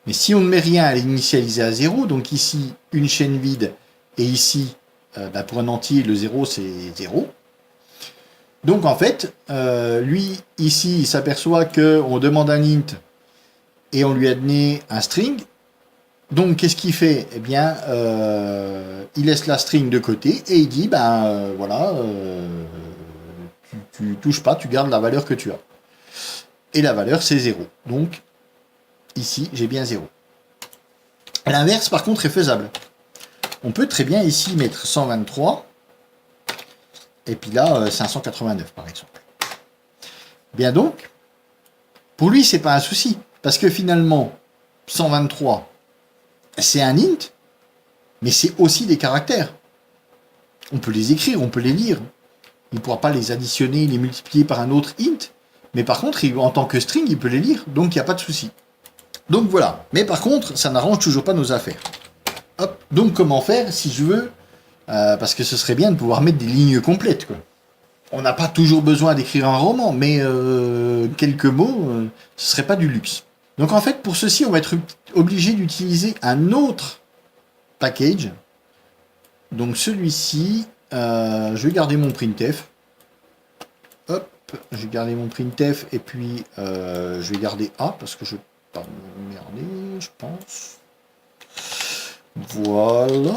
Mais si on ne met rien, elle est initialisée à 0. Donc ici, une chaîne vide. Et ici, pour un entier, le 0, c'est 0. Donc en fait, lui, ici, il s'aperçoit qu'on demande un int et on lui a donné un string. Donc, qu'est-ce qu'il fait? Eh bien, il laisse la string de côté et il dit, voilà, tu touches pas, tu gardes la valeur que tu as. Et la valeur, c'est 0. Donc, ici, j'ai bien 0. L'inverse, par contre, est faisable. On peut très bien ici mettre 123 et puis là, 589, par exemple. Bien donc, pour lui, c'est pas un souci. Parce que finalement, 123... c'est un int, mais c'est aussi des caractères. On peut les écrire, on peut les lire. Il ne pourra pas les additionner, les multiplier par un autre int. Mais par contre, en tant que string, il peut les lire. Donc, il n'y a pas de souci. Donc, voilà. Mais par contre, ça n'arrange toujours pas nos affaires. Hop. Donc, comment faire si je veux parce que ce serait bien de pouvoir mettre des lignes complètes, quoi. On n'a pas toujours besoin d'écrire un roman, mais quelques mots, ce serait pas du luxe. Donc en fait, pour ceci, on va être obligé d'utiliser un autre package. Donc celui-ci, je vais garder mon printf. Hop, je vais garder mon printf et puis je vais garder A parce que je ne vais pas m'emmerder, je pense. Voilà.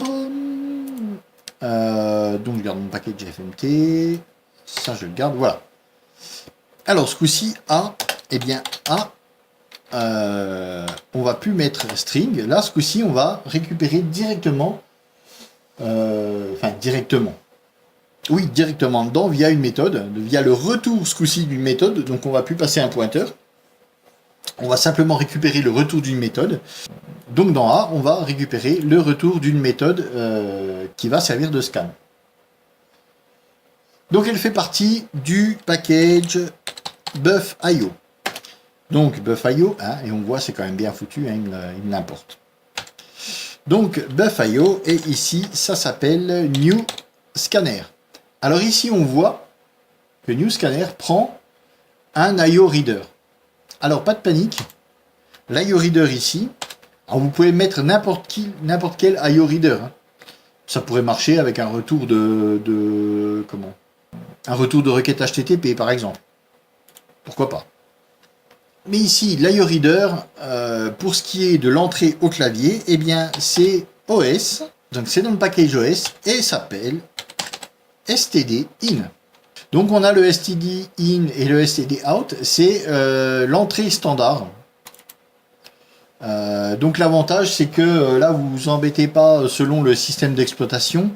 Donc je garde mon package fmt. Ça, je le garde. Voilà. Alors ce coup-ci, A, eh bien A. On va plus mettre string. Là, ce coup-ci, on va récupérer directement. Directement. Oui, directement dedans via une méthode, via le retour ce coup-ci d'une méthode. Donc, on va plus passer un pointeur. on va simplement récupérer le retour d'une méthode. Donc dans A, on va récupérer le retour d'une méthode qui va servir de scan. Donc elle fait partie du package buff.io. Donc buff.io, hein, et on voit c'est quand même bien foutu, hein, il l'importe. Donc buff.io, et ici ça s'appelle New Scanner. Alors ici on voit que New Scanner prend un IO Reader. Alors pas de panique, l'IO Reader ici, alors vous pouvez mettre n'importe quel IO Reader. Hein. Ça pourrait marcher avec un retour comment? Un retour de requête HTTP par exemple. Pourquoi pas? Mais ici, l'IO Reader, pour ce qui est de l'entrée au clavier, eh bien c'est OS, donc c'est dans le package OS, et s'appelle STD In. Donc on a le STD In et le STD Out, c'est l'entrée standard. Donc l'avantage c'est que là vous vous embêtez pas selon le système d'exploitation,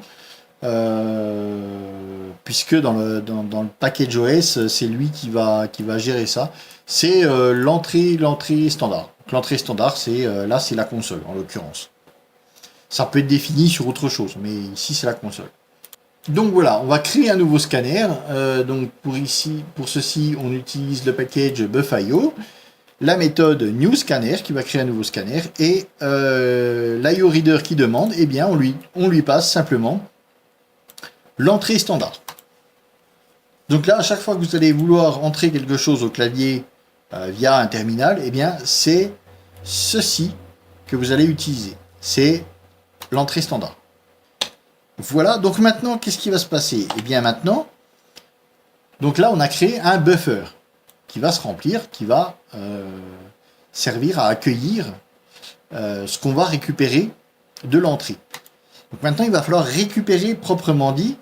puisque dans le package OS c'est lui qui va gérer ça. C'est l'entrée standard. L'entrée standard c'est là c'est la console en l'occurrence. Ça peut être défini sur autre chose, mais ici c'est la console. Donc voilà, on va créer un nouveau scanner. Donc pour ceci, on utilise le package buff.io, la méthode newScanner qui va créer un nouveau scanner, et l'IO Reader qui demande, eh bien on lui passe simplement l'entrée standard. Donc là, à chaque fois que vous allez vouloir entrer quelque chose au clavier via un terminal, eh bien c'est ceci que vous allez utiliser. C'est l'entrée standard. Voilà, donc maintenant, qu'est-ce qui va se passer? Eh bien maintenant, donc là, on a créé un buffer qui va se remplir, qui va servir à accueillir ce qu'on va récupérer de l'entrée. Donc maintenant, il va falloir récupérer proprement dit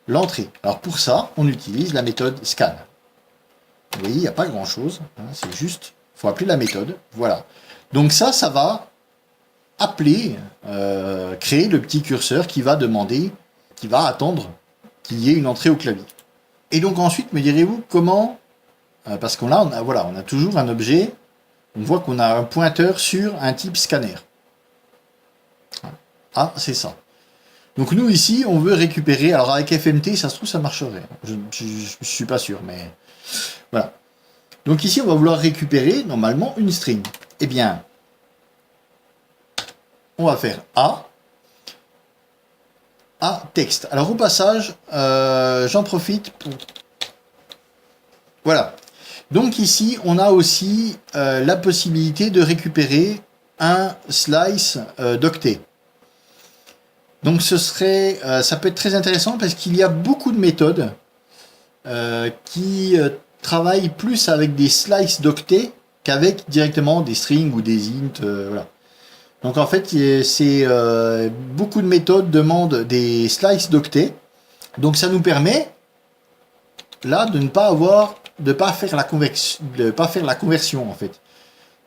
l'entrée. Alors pour ça, on utilise la méthode scan. Vous voyez, il n'y a pas grand-chose, hein, c'est juste, il faut appeler la méthode, voilà. Donc ça va appeler, créer le petit curseur qui va demander, qui va attendre qu'il y ait une entrée au clavier. Et donc ensuite, me direz-vous comment, parce qu'on on a toujours un objet, on voit qu'on a un pointeur sur un type scanner. Ah, c'est ça. Donc nous ici, on veut récupérer, alors avec FMT, ça se trouve, ça marcherait. Je ne suis pas sûr, mais voilà. Donc ici, on va vouloir récupérer normalement une string. Eh bien, on va faire A texte. Alors au passage, j'en profite pour... Voilà. Donc ici, on a aussi la possibilité de récupérer un slice d'octet. Donc ça peut être très intéressant parce qu'il y a beaucoup de méthodes qui travaillent plus avec des slices d'octets qu'avec directement des strings ou des int. Voilà. Donc en fait, beaucoup de méthodes demandent des slices d'octets. Donc ça nous permet là de ne pas faire la conversion en fait,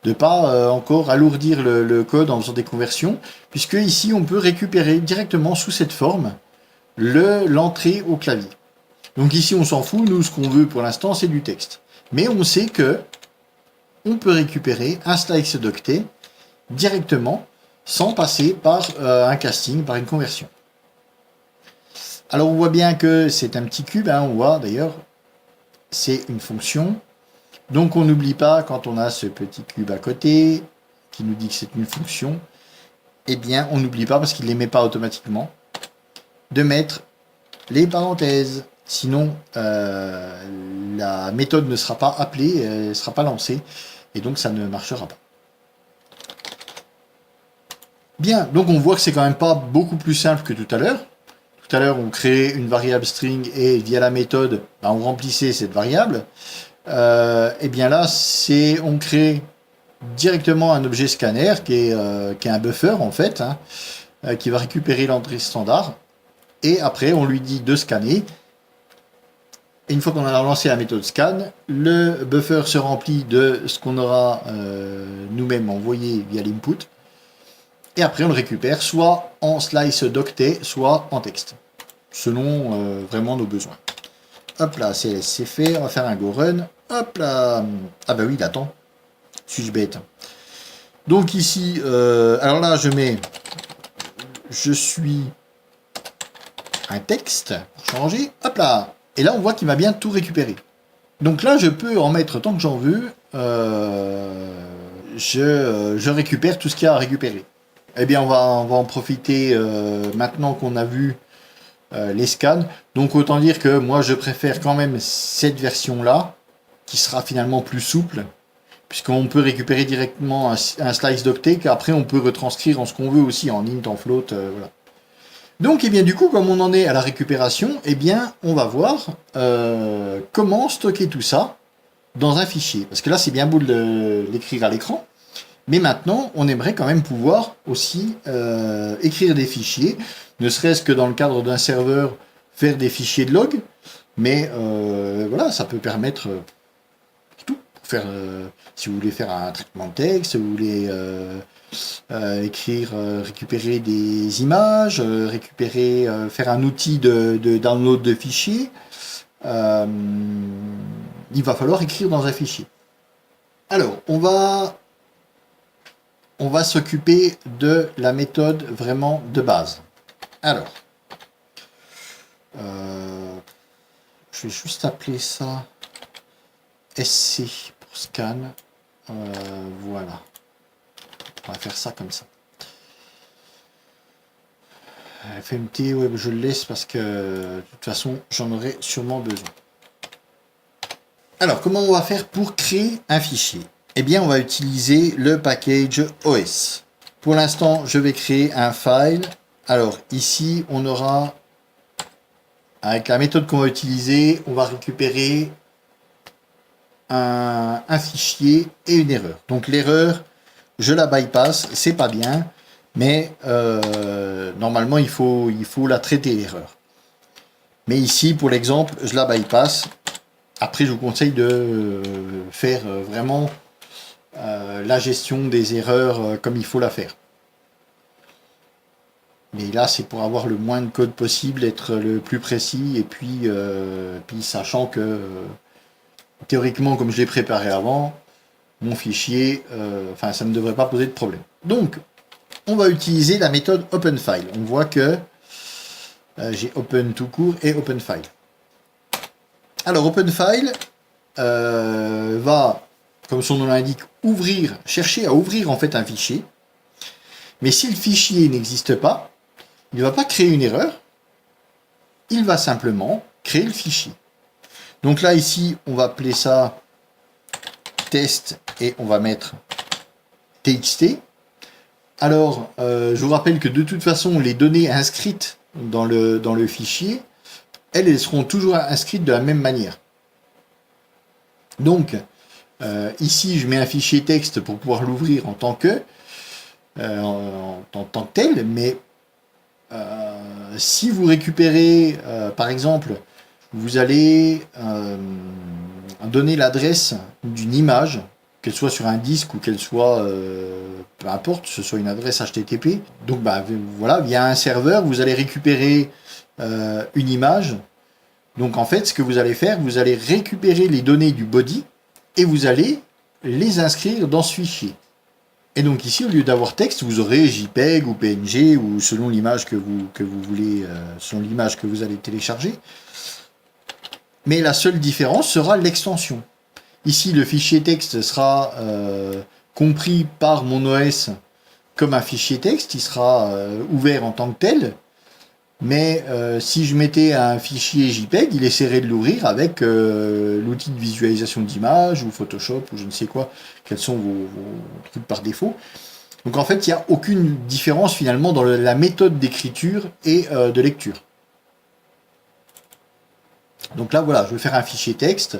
de pas encore alourdir le code en faisant des conversions, puisque ici on peut récupérer directement sous cette forme l'entrée au clavier. Donc ici on s'en fout, nous ce qu'on veut pour l'instant c'est du texte. Mais on sait que on peut récupérer un slice d'octet directement sans passer par un casting, par une conversion. Alors on voit bien que c'est un petit cube, hein, on voit d'ailleurs, c'est une fonction. Donc on n'oublie pas, quand on a ce petit cube à côté, qui nous dit que c'est une fonction, eh bien on n'oublie pas, parce qu'il ne les met pas automatiquement, de mettre les parenthèses. Sinon, la méthode ne sera pas appelée, elle ne sera pas lancée, et donc ça ne marchera pas. Bien, donc on voit que c'est quand même pas beaucoup plus simple que tout à l'heure. Tout à l'heure, on créait une variable string, et via la méthode, on remplissait cette variable. Et bien là, on crée directement un objet scanner qui est un buffer en fait, hein, qui va récupérer l'entrée standard, et après on lui dit de scanner, et une fois qu'on a lancé la méthode scan, le buffer se remplit de ce qu'on aura nous-mêmes envoyé via l'input, et après on le récupère soit en slice d'octet, soit en texte, selon vraiment nos besoins. Hop là, c'est fait, on va faire un go run. Hop là. Ah bah oui, il attend. Suis-je bête? Donc ici, alors là, je suis un texte, pour changer, hop là. Et là, on voit qu'il m'a bien tout récupéré. Donc là, je peux en mettre tant que j'en veux. Je récupère tout ce qu'il y a à récupérer. Eh bien, on va en profiter maintenant qu'on a vu les scans. Donc autant dire que moi, je préfère quand même cette version-là, qui sera finalement plus souple, puisqu'on peut récupérer directement un slice d'octet, qu'après on peut retranscrire en ce qu'on veut aussi, en int, en float, voilà. Donc, eh bien, du coup, comme on en est à la récupération, eh bien, on va voir comment stocker tout ça dans un fichier. Parce que là, c'est bien beau de l'écrire à l'écran, mais maintenant, on aimerait quand même pouvoir aussi écrire des fichiers, ne serait-ce que dans le cadre d'un serveur, faire des fichiers de log, mais voilà, ça peut permettre tout. Faire, si vous voulez faire un traitement de texte, si vous voulez écrire, récupérer des images, faire un outil de download de fichiers, il va falloir écrire dans un fichier. Alors, on va s'occuper de la méthode vraiment de base. Alors, je vais juste appeler ça SC pour scan. Voilà. On va faire ça comme ça. FMT, ouais, je le laisse parce que de toute façon, j'en aurai sûrement besoin. Alors, comment on va faire pour créer un fichier? Eh bien, on va utiliser le package OS. Pour l'instant, je vais créer un file. Alors, ici, on aura, avec la méthode qu'on va utiliser, on va récupérer un fichier et une erreur. Donc, l'erreur, je la bypass, c'est pas bien, mais normalement il faut la traiter l'erreur. Mais ici pour l'exemple, je la bypass. Après je vous conseille de faire vraiment la gestion des erreurs comme il faut la faire. Mais là c'est pour avoir le moins de code possible, être le plus précis et puis sachant que théoriquement comme je l'ai préparé avant, mon fichier, enfin ça ne devrait pas poser de problème. Donc, on va utiliser la méthode OpenFile. On voit que j'ai Open tout court et OpenFile. Alors, OpenFile va, comme son nom l'indique, chercher à ouvrir en fait un fichier. Mais si le fichier n'existe pas, il ne va pas créer une erreur. Il va simplement créer le fichier. Donc là, ici, on va appeler ça test et on va mettre txt. Alors, je vous rappelle que de toute façon, les données inscrites dans le fichier, elles seront toujours inscrites de la même manière. Donc, ici, je mets un fichier texte pour pouvoir l'ouvrir en tant que tel, mais si vous récupérez, par exemple, vous allez donner l'adresse d'une image, qu'elle soit sur un disque ou qu'elle soit, peu importe, que ce soit une adresse HTTP. Donc voilà, via un serveur, vous allez récupérer une image. Donc en fait, ce que vous allez faire, vous allez récupérer les données du body et vous allez les inscrire dans ce fichier. Et donc ici, au lieu d'avoir texte, vous aurez JPEG ou PNG ou selon l'image que vous voulez, selon l'image que vous allez télécharger. Mais la seule différence sera l'extension. Ici, le fichier texte sera compris par mon OS comme un fichier texte, il sera ouvert en tant que tel, mais si je mettais un fichier JPEG, il essaierait de l'ouvrir avec l'outil de visualisation d'image ou Photoshop ou je ne sais quoi, quels sont vos trucs par défaut. Donc en fait, il n'y a aucune différence finalement dans la méthode d'écriture et de lecture. Donc là, voilà, je vais faire un fichier texte.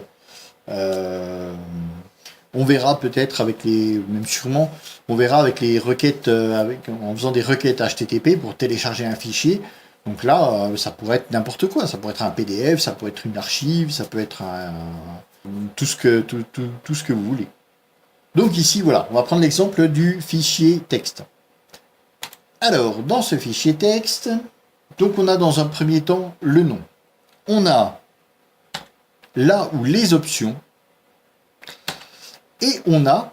On verra peut-être avec même sûrement, on verra avec les requêtes, en faisant des requêtes HTTP pour télécharger un fichier. Donc là, ça pourrait être n'importe quoi. Ça pourrait être un PDF, ça peut être une archive, ça peut être tout ce que vous voulez. Donc ici, voilà, on va prendre l'exemple du fichier texte. Alors, dans ce fichier texte, donc on a dans un premier temps le nom. On a là où les options, et on a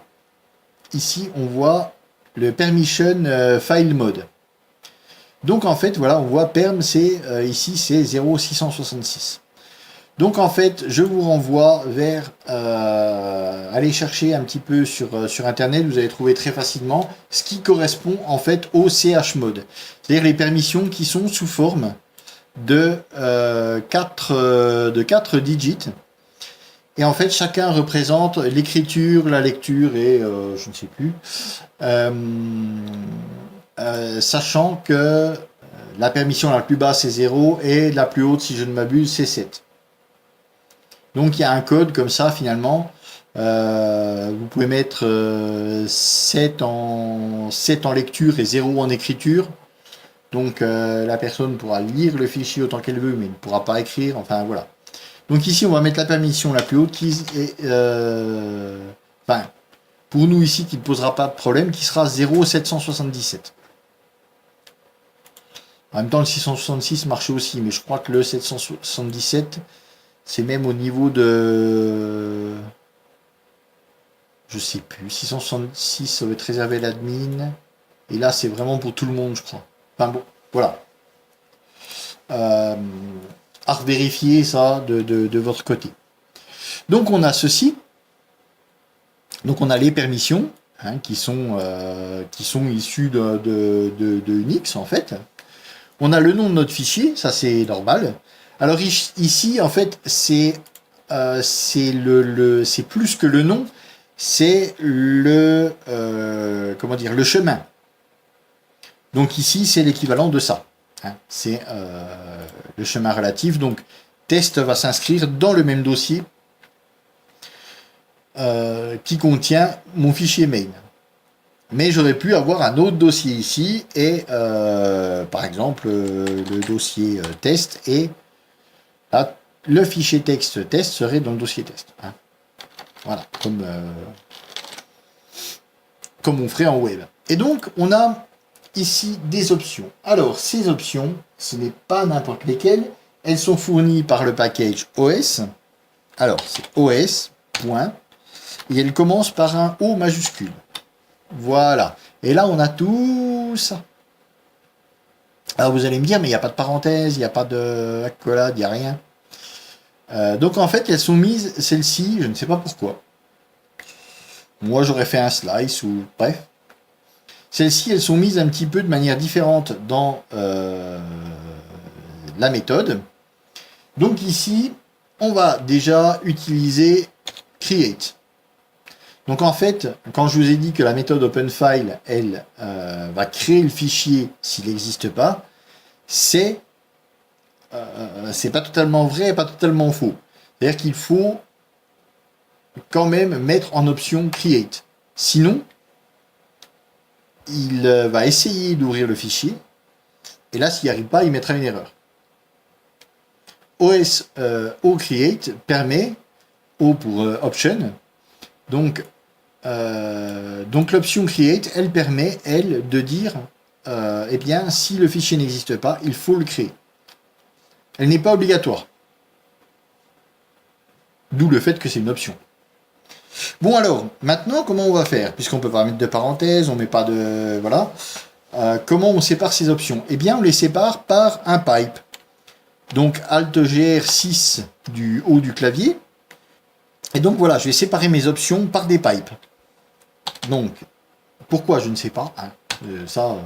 ici, on voit le permission file mode. Donc en fait, voilà, on voit perm, c'est ici, c'est 0.666. Donc en fait, je vous renvoie vers aller chercher un petit peu sur Internet, vous allez trouver très facilement ce qui correspond en fait au chmod. C'est-à-dire les permissions qui sont sous forme de 4 digits. Et en fait, chacun représente l'écriture, la lecture et je ne sais plus. Sachant que la permission la plus basse c'est 0 et la plus haute, si je ne m'abuse, c'est 7. Donc il y a un code comme ça finalement. Vous pouvez mettre 7 en lecture et 0 en écriture. Donc la personne pourra lire le fichier autant qu'elle veut, mais ne pourra pas écrire. Enfin voilà. Donc ici on va mettre la permission la plus haute qui est, enfin, pour nous ici qui ne posera pas de problème, qui sera 0,777. En même temps le 666 marchait aussi, mais je crois que le 777 c'est même au niveau de... Je sais plus, 666 ça va être réservé à l'admin, et là c'est vraiment pour tout le monde je crois. Enfin bon, voilà. À vérifier ça de votre côté. Donc on a ceci. Donc on a les permissions hein, qui sont issues de Unix en fait. On a le nom de notre fichier, ça c'est normal. Alors ici en fait c'est plus que le nom, c'est le le chemin. Donc ici c'est l'équivalent de ça. Hein, c'est le chemin relatif. Donc test va s'inscrire dans le même dossier qui contient mon fichier main. Mais j'aurais pu avoir un autre dossier ici et par exemple le dossier test et là, le fichier texte test serait dans le dossier test. Hein. Voilà, comme on ferait en web. Et donc on a ici des options. Alors ces options, ce n'est pas n'importe lesquelles, elles sont fournies par le package OS. Alors c'est OS, point, et elles commencent par un O majuscule. Voilà. Et là on a tout ça. Alors vous allez me dire, mais il n'y a pas de parenthèse, il n'y a pas de accolade, il n'y a rien. Donc en fait elles sont mises, celles-ci, je ne sais pas pourquoi. Moi j'aurais fait un slice ou bref. Celles-ci, elles sont mises un petit peu de manière différente dans la méthode. Donc ici, on va déjà utiliser create. Donc en fait, quand je vous ai dit que la méthode openFile, elle va créer le fichier s'il n'existe pas, c'est pas totalement vrai, pas totalement faux. C'est-à-dire qu'il faut quand même mettre en option create. Sinon, il va essayer d'ouvrir le fichier, et là, s'il n'y arrive pas, il mettra une erreur. OS OCreate permet, O pour option, donc l'option create, elle permet, elle, de dire, eh bien, si le fichier n'existe pas, il faut le créer. Elle n'est pas obligatoire. D'où le fait que c'est une option. Bon alors, maintenant, comment on va faire? Puisqu'on ne peut pas mettre de parenthèse, on ne met pas de... Voilà. Comment on sépare ces options? Eh bien, on les sépare par un pipe. Donc, Alt-GR6 du haut du clavier. Et donc, voilà, je vais séparer mes options par des pipes. Donc, pourquoi? Je ne sais pas. Hein. Ça,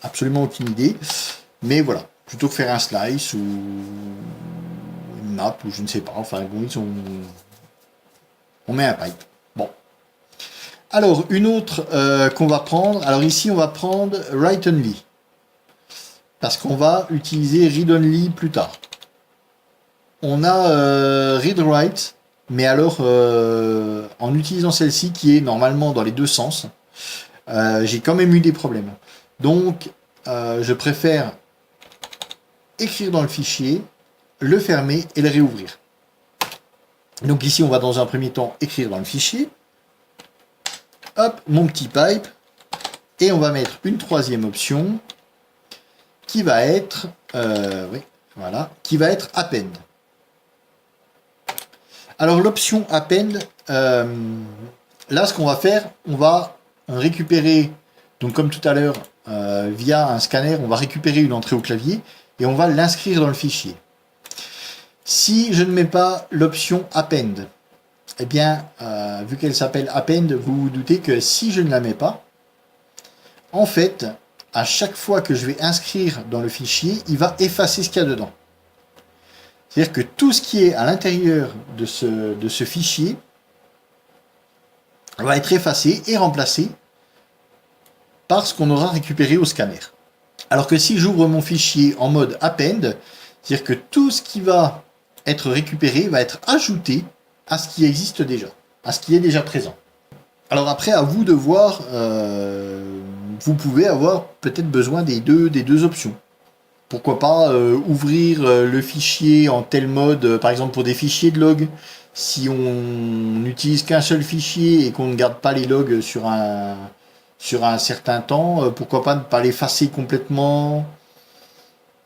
absolument aucune idée. Mais voilà, plutôt que faire un slice ou une map, ou je ne sais pas. Enfin, bon, ils sont... On met un pipe. Bon. Alors, une autre qu'on va prendre. Alors ici, on va prendre write only. Parce qu'on va utiliser read only plus tard. On a read write. Mais alors, en utilisant celle-ci, qui est normalement dans les deux sens, j'ai quand même eu des problèmes. Donc, je préfère écrire dans le fichier, le fermer et le réouvrir. Donc ici, on va dans un premier temps écrire dans le fichier. Hop, mon petit pipe. Et on va mettre une troisième option qui va être, oui, voilà, qui va être append. Alors l'option append, Là, ce qu'on va faire, on va récupérer, donc comme tout à l'heure, via un scanner, on va récupérer une entrée au clavier et on va l'inscrire dans le fichier. Si je ne mets pas l'option Append, eh bien, vu qu'elle s'appelle Append, vous vous doutez que si je ne la mets pas, en fait, à chaque fois que je vais inscrire dans le fichier, il va effacer ce qu'il y a dedans. C'est-à-dire que tout ce qui est à l'intérieur de ce fichier va être effacé et remplacé par ce qu'on aura récupéré au scanner. Alors que si j'ouvre mon fichier en mode Append, c'est-à-dire que tout ce qui va être récupéré va être ajouté à ce qui existe déjà, à ce qui est déjà présent. Alors après, à vous de voir, vous pouvez avoir peut-être besoin des deux options. Pourquoi pas ouvrir le fichier en tel mode, par exemple pour des fichiers de log, si on n'utilise qu'un seul fichier et qu'on ne garde pas les logs sur un certain temps, pourquoi pas ne pas l'effacer complètement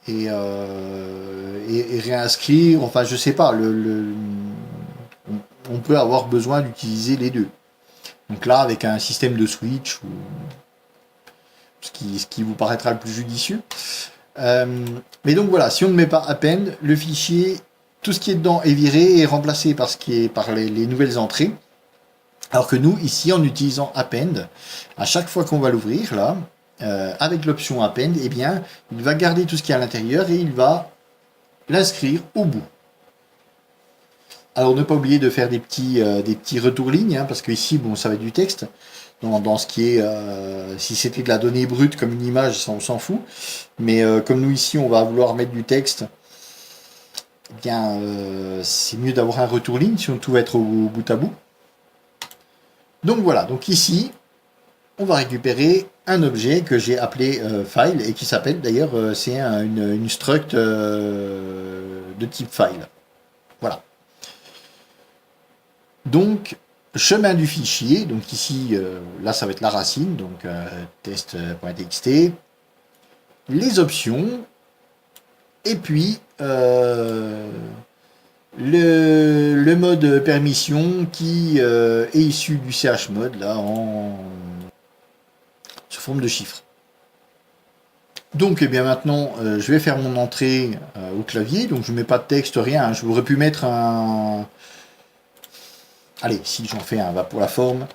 et réinscrire, enfin je sais pas, on peut avoir besoin d'utiliser les deux. Donc là, avec un système de switch, ou ce qui vous paraîtra le plus judicieux. Mais donc voilà, si on ne met pas append, le fichier, tout ce qui est dedans est viré et remplacé par les nouvelles entrées. Alors que nous, ici, en utilisant append, à chaque fois qu'on va l'ouvrir, là, avec l'option append, eh bien, il va garder tout ce qui est à l'intérieur et il va l'inscrire au bout. Alors ne pas oublier de faire des petits retours lignes, hein, parce que ici, bon, ça va être du texte. Dans ce qui est, si c'était de la donnée brute comme une image, ça on s'en fout. Mais comme nous ici, on va vouloir mettre du texte, eh bien, c'est mieux d'avoir un retour ligne si on tout va être au bout à bout. Donc voilà, donc ici, on va récupérer un objet que j'ai appelé file et qui s'appelle d'ailleurs, c'est une struct de type file. Voilà. Donc, chemin du fichier, donc ici, là ça va être la racine, donc test.txt, les options, et puis le mode permission qui est issu du chmod, là, sous forme de chiffre. Donc, eh bien maintenant, je vais faire mon entrée au clavier, donc je ne mets pas de texte, rien, hein. Je aurais pu mettre un... Allez, si j'en fais un, va pour la forme,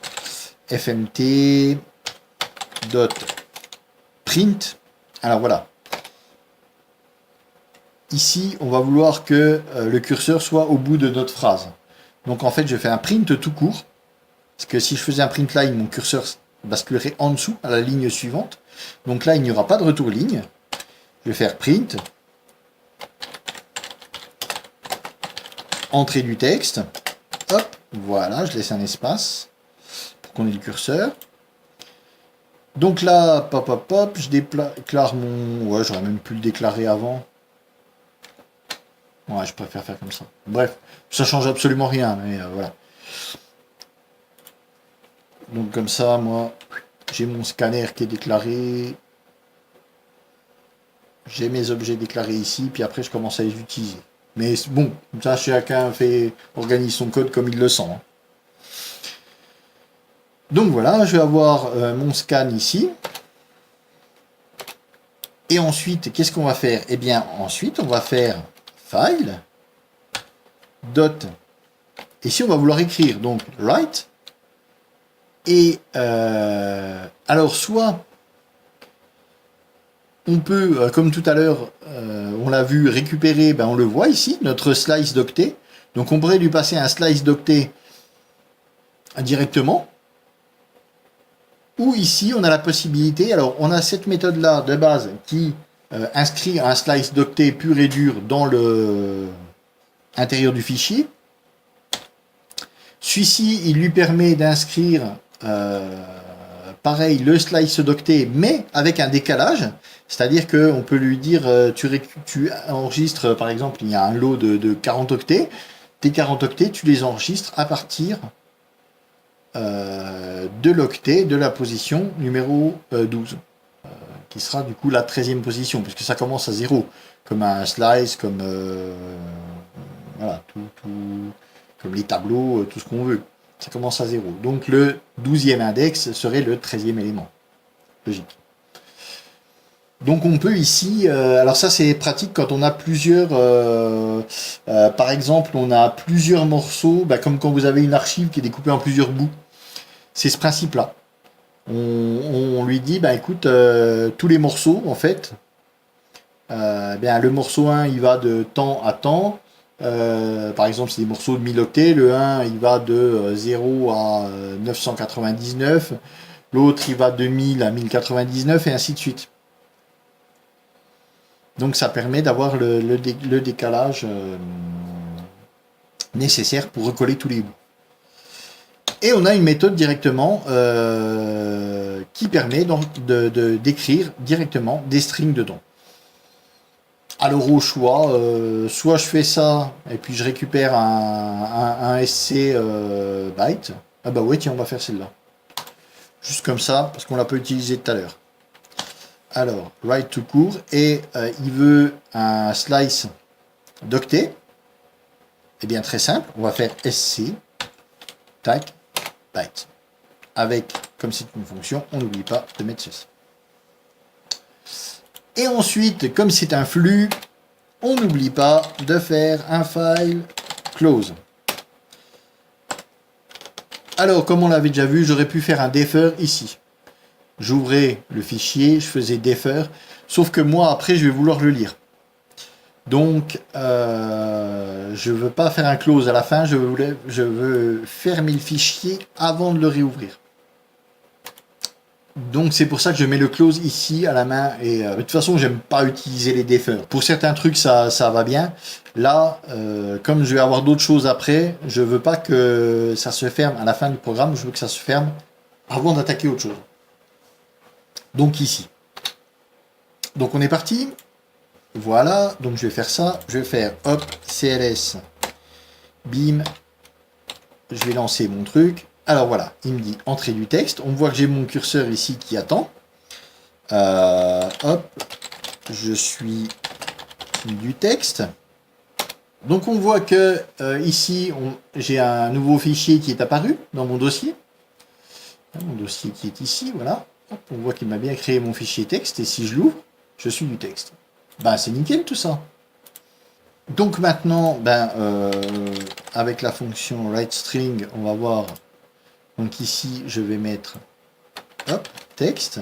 fmt .print. Alors voilà. Ici, on va vouloir que le curseur soit au bout de notre phrase. Donc en fait, je fais un print tout court. Parce que si je faisais un print line, mon curseur basculerait en dessous, à la ligne suivante. Donc là, il n'y aura pas de retour ligne. Je vais faire print. Entrée du texte. Hop. Voilà, je laisse un espace pour qu'on ait le curseur. Donc là, pop, pop, pop, je déclare mon... Ouais, j'aurais même pu le déclarer avant. Ouais, je préfère faire comme ça. Bref, ça change absolument rien, mais voilà. Donc comme ça, moi, j'ai mon scanner qui est déclaré. J'ai mes objets déclarés ici, puis après, je commence à les utiliser. Mais bon, ça, chacun organise son code comme il le sent. Hein. Donc voilà, je vais avoir mon scan ici. Et ensuite, qu'est-ce qu'on va faire? Eh bien, ensuite, on va faire file, dot. Ici, on va vouloir écrire, donc, write. Et alors, soit on peut, comme tout à l'heure, on l'a vu, récupérer, ben on le voit ici, notre slice d'octet. Donc on pourrait lui passer un slice d'octet directement. Ou ici, on a la possibilité, alors on a cette méthode-là de base qui inscrit un slice d'octet pur et dur dans le intérieur du fichier. Celui-ci, il lui permet d'inscrire pareil, le slice d'octet, mais avec un décalage. C'est-à-dire qu'on peut lui dire, tu enregistres, par exemple, il y a un lot de 40 octets. Tes 40 octets, tu les enregistres à partir de l'octet de la position numéro 12. Qui sera du coup la 13e position, puisque ça commence à 0. Comme un slice, comme voilà, comme les tableaux, tout ce qu'on veut. Ça commence à 0. Donc le 12e index serait le 13e élément. Logique. Donc on peut ici, alors ça c'est pratique quand on a plusieurs, par exemple on a plusieurs morceaux, comme quand vous avez une archive qui est découpée en plusieurs bouts. C'est ce principe-là. On lui dit, écoute, tous les morceaux en fait, le morceau 1 il va de temps à temps. Par exemple, c'est des morceaux de 1000 octets. Le 1 il va de 0 à 999. L'autre il va de 1000 à 1099 et ainsi de suite. Donc ça permet d'avoir le décalage nécessaire pour recoller tous les bouts. Et on a une méthode directement qui permet d'écrire directement des strings dedans. Alors au choix, soit je fais ça et puis je récupère un SC byte. Ah bah ouais tiens on va faire celle-là. Juste comme ça parce qu'on l'a pas utilisé tout à l'heure. Alors, write tout court, et il veut un slice d'octet. Eh bien, très simple, on va faire sc, tac, byte. Avec, comme c'est une fonction, on n'oublie pas de mettre ceci. Et ensuite, comme c'est un flux, on n'oublie pas de faire un file close. Alors, comme on l'avait déjà vu, j'aurais pu faire un defer ici. J'ouvrais le fichier, je faisais defer, sauf que moi après je vais vouloir le lire. Donc je veux pas faire un close à la fin, je veux fermer le fichier avant de le réouvrir. Donc c'est pour ça que je mets le close ici à la main, et de toute façon j'aime pas utiliser les defers. Pour certains trucs ça va bien. Là, comme je vais avoir d'autres choses après, je veux pas que ça se ferme à la fin du programme, je veux que ça se ferme avant d'attaquer autre chose. Donc ici. Donc on est parti. Voilà, donc je vais faire ça. Je vais faire hop, CLS, bim. Je vais lancer mon truc. Alors voilà, il me dit entrée du texte. On voit que j'ai mon curseur ici qui attend. Hop, je suis du texte. Donc on voit que ici, j'ai un nouveau fichier qui est apparu dans mon dossier. Mon dossier qui est ici, voilà. Hop, on voit qu'il m'a bien créé mon fichier texte, et si je l'ouvre, je suis du texte. C'est nickel tout ça. Donc maintenant, avec la fonction writeString, on va voir. Donc ici, je vais mettre hop, texte.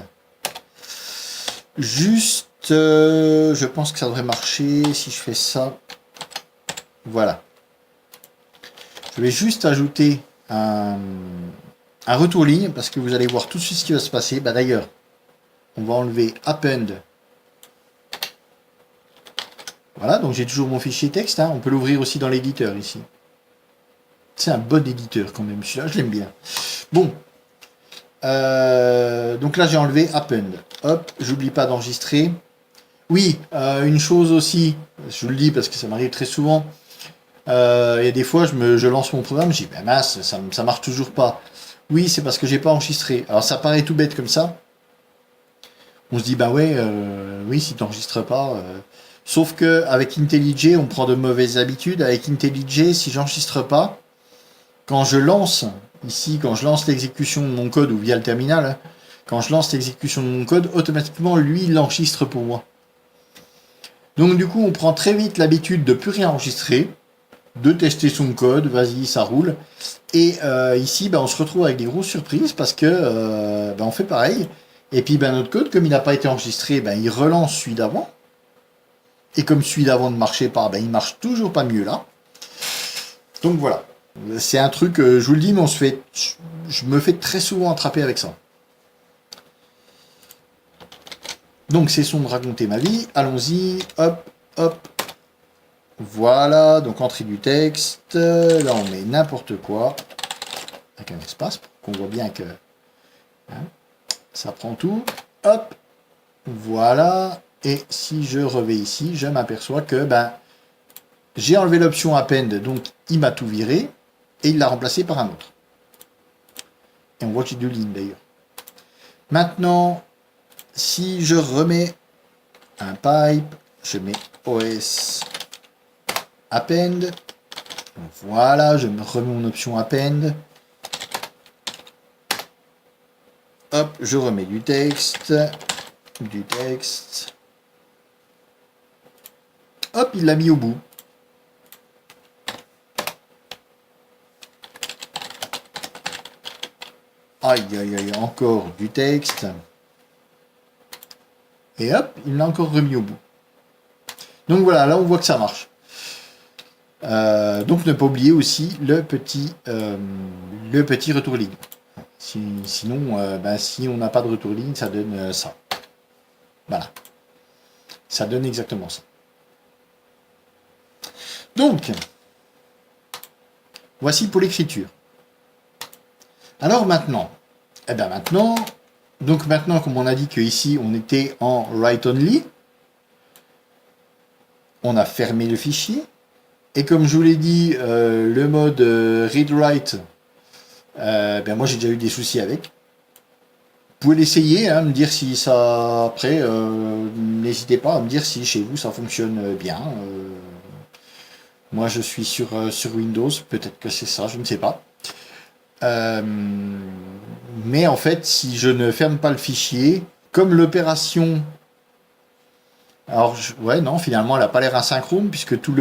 Juste, je pense que ça devrait marcher si je fais ça. Voilà. Je vais juste ajouter un retour ligne, parce que vous allez voir tout de suite ce qui va se passer. D'ailleurs, on va enlever append. Voilà, donc j'ai toujours mon fichier texte. On peut l'ouvrir aussi dans l'éditeur ici. C'est un bon éditeur quand même, celui-là, je l'aime bien. Bon. Donc là, j'ai enlevé append. Hop, j'oublie pas d'enregistrer. Oui, une chose aussi, je vous le dis parce que ça m'arrive très souvent. Il y a des fois, je lance mon programme, je dis, mince, ça marche toujours pas. Oui, c'est parce que j'ai pas enregistré. Alors ça paraît tout bête comme ça. On se dit, oui, si tu n'enregistres pas. Sauf que avec IntelliJ, on prend de mauvaises habitudes. Avec IntelliJ, si j'enregistre pas, quand je lance, ici, quand je lance l'exécution de mon code, ou via le terminal, quand je lance l'exécution de mon code, automatiquement, lui, il l'enregistre pour moi. Donc du coup, on prend très vite l'habitude de plus rien enregistrer, de tester son code, vas-y, ça roule. Et ici, on se retrouve avec des grosses surprises parce que on fait pareil. Et puis notre code, comme il n'a pas été enregistré, il relance celui d'avant. Et comme celui d'avant ne marchait pas, il marche toujours pas mieux là. Donc voilà. C'est un truc, je vous le dis, mais je me fais très souvent attraper avec ça. Donc cessons de raconter ma vie. Allons-y. Hop, hop. Voilà, donc entrée du texte. Là, on met n'importe quoi. Avec un espace pour qu'on voit bien que ça prend tout. Hop. Voilà. Et si je revais ici, je m'aperçois que j'ai enlevé l'option append, donc il m'a tout viré. Et il l'a remplacé par un autre. Et on voit que j'ai deux lignes d'ailleurs. Maintenant, si je remets un pipe, je mets OS append. Voilà, je me remets mon option append. Hop, je remets du texte. Hop, il l'a mis au bout. Aïe, aïe, aïe, encore du texte. Et hop, il l'a encore remis au bout. Donc voilà, là on voit que ça marche. Donc ne pas oublier aussi le petit retour ligne. Sinon, si on n'a pas de retour ligne, ça donne ça. Voilà. Ça donne exactement ça. Donc, voici pour l'écriture. Alors maintenant, maintenant, comme on a dit qu'ici on était en write only, on a fermé le fichier. Et comme je vous l'ai dit, le mode read-write, moi j'ai déjà eu des soucis avec. Vous pouvez l'essayer, me dire si ça... Après, n'hésitez pas à me dire si chez vous ça fonctionne bien. Moi je suis sur Windows, peut-être que c'est ça, je ne sais pas. Mais en fait, si je ne ferme pas le fichier, comme l'opération... Alors, non, finalement, elle n'a pas l'air asynchrone, puisque tout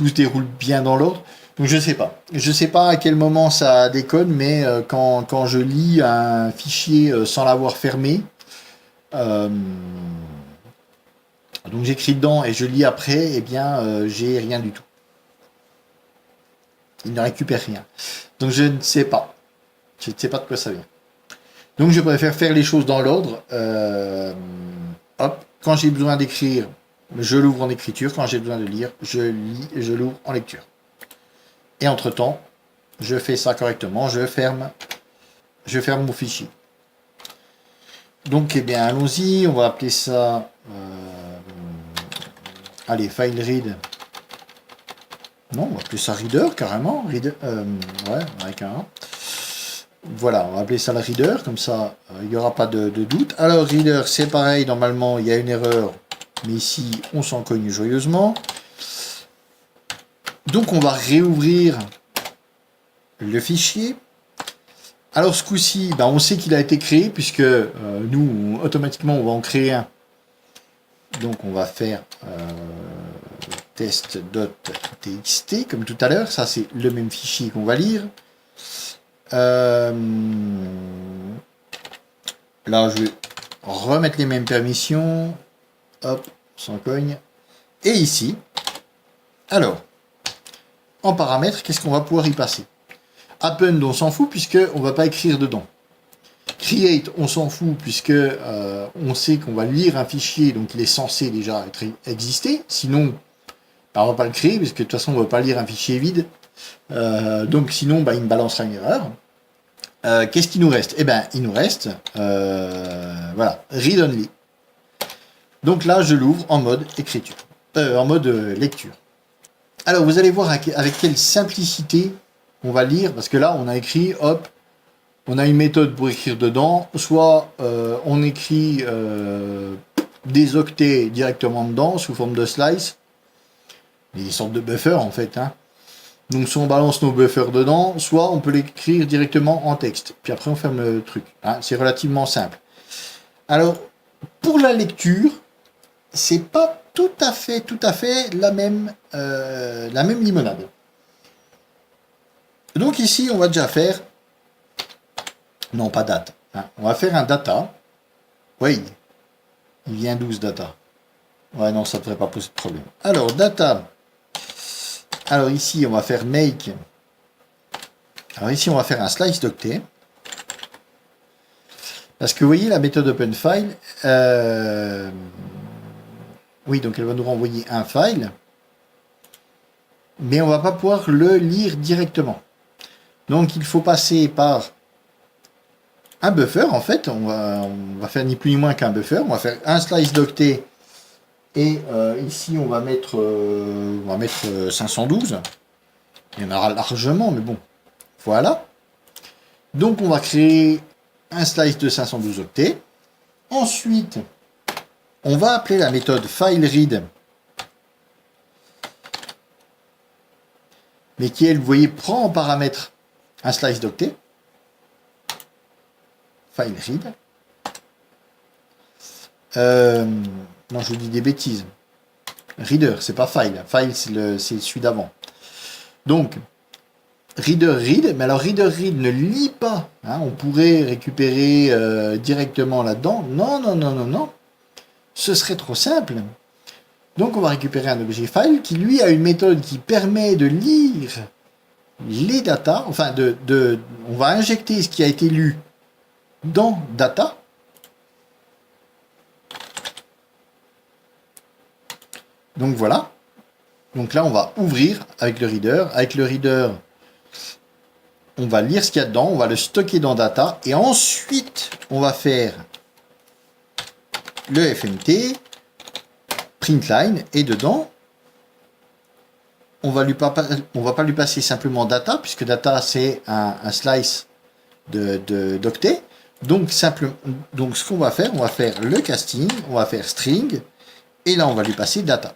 se déroule bien dans l'ordre. Donc, je sais pas. Je sais pas à quel moment ça déconne, mais quand je lis un fichier sans l'avoir fermé, donc j'écris dedans et je lis après, eh bien, j'ai rien du tout. Il ne récupère rien. Donc, je ne sais pas. Je ne sais pas de quoi ça vient. Donc, je préfère faire les choses dans l'ordre. Hop, quand j'ai besoin d'écrire, je l'ouvre en écriture. Quand j'ai besoin de lire, je lis et je l'ouvre en lecture. Et entre-temps, je fais ça correctement. Je ferme mon fichier. Donc, eh bien, allons-y. On va appeler ça... allez, file read. Non, on va appeler ça reader, carrément. Reader, ouais, avec un 1. Voilà, on va appeler ça le reader, comme ça, il n'y aura pas de doute. Alors, reader, c'est pareil, normalement, il y a une erreur, mais ici, on s'en cogne joyeusement. Donc, on va réouvrir le fichier. Alors, ce coup-ci, on sait qu'il a été créé, puisque nous, automatiquement, on va en créer un. Donc, on va faire test.txt, comme tout à l'heure. Ça, c'est le même fichier qu'on va lire. Là, je vais remettre les mêmes permissions. Hop, sans cogne. Et ici, alors, en paramètres, qu'est-ce qu'on va pouvoir y passer? Append, on s'en fout, puisqu'on ne va pas écrire dedans. Create, on s'en fout, puisque on sait qu'on va lire un fichier, donc il est censé déjà exister. Sinon, on ne va pas le créer, puisque de toute façon, on ne va pas lire un fichier vide. Donc sinon, il me balancera une erreur. Qu'est-ce qu'il nous reste? Eh bien, il nous reste, voilà, read only. Donc là, je l'ouvre en mode écriture, en mode lecture. Alors, vous allez voir avec quelle simplicité on va lire, parce que là, on a écrit, hop, on a une méthode pour écrire dedans, soit on écrit des octets directement dedans, sous forme de slice, des sortes de buffers en fait, Donc, soit on balance nos buffers dedans, soit on peut l'écrire directement en texte. Puis après, on ferme le truc. C'est relativement simple. Alors, pour la lecture, c'est pas tout à fait la même limonade. Donc ici, on va déjà faire... Non, pas date. On va faire un data. Oui, il vient d'où ce data? Ouais, non, ça ne devrait pas poser de problème. Alors, data... Alors ici, on va faire make. Alors ici, on va faire un slice d'octet. Parce que vous voyez, la méthode openFile, oui, donc elle va nous renvoyer un file. Mais on ne va pas pouvoir le lire directement. Donc il faut passer par un buffer, en fait. On va faire ni plus ni moins qu'un buffer. On va faire un slice d'octet. Et ici, on va mettre 512. Il y en aura largement, mais bon. Voilà. Donc, on va créer un slice de 512 octets. Ensuite, on va appeler la méthode fileRead. Mais qui, elle, vous voyez, prend en paramètre un slice d'octet. file read. Non, je vous dis des bêtises. Reader, c'est pas file. File, c'est celui d'avant. Donc, reader read, mais alors reader read ne lit pas. Hein, on pourrait récupérer directement là-dedans. Non, non, non, non, non. Ce serait trop simple. Donc, on va récupérer un objet file qui, lui, a une méthode qui permet de lire les datas. Enfin, on va injecter ce qui a été lu dans data. Donc, voilà. Donc là, on va ouvrir avec le reader. Avec le reader, on va lire ce qu'il y a dedans, on va le stocker dans data, et ensuite, on va faire le FMT, printline, et dedans, on va pas lui passer simplement data, puisque data, c'est un slice d'octet. Donc, ce qu'on va faire, on va faire le casting, on va faire string, et là, on va lui passer data.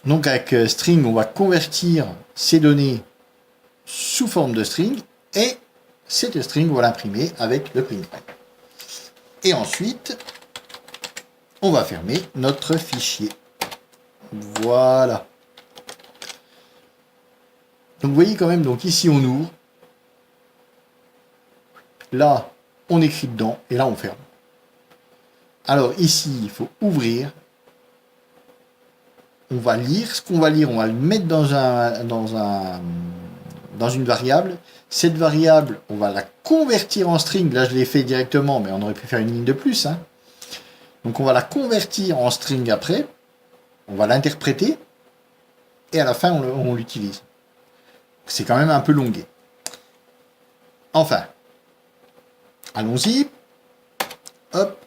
Donc, avec string, on va convertir ces données sous forme de string, et cette string, on va l'imprimer avec le printline. Et ensuite, on va fermer notre fichier. Voilà. Donc, vous voyez quand même, donc ici, on ouvre. Là, on écrit dedans, et là, on ferme. Alors, ici, il faut ouvrir. On va lire. Ce qu'on va lire, on va le mettre dans une variable. Cette variable, on va la convertir en string. Là, je l'ai fait directement, mais on aurait pu faire une ligne de plus. Hein. Donc, on va la convertir en string après. On va l'interpréter. Et à la fin, on l'utilise. C'est quand même un peu longué. Enfin. Allons-y. Hop.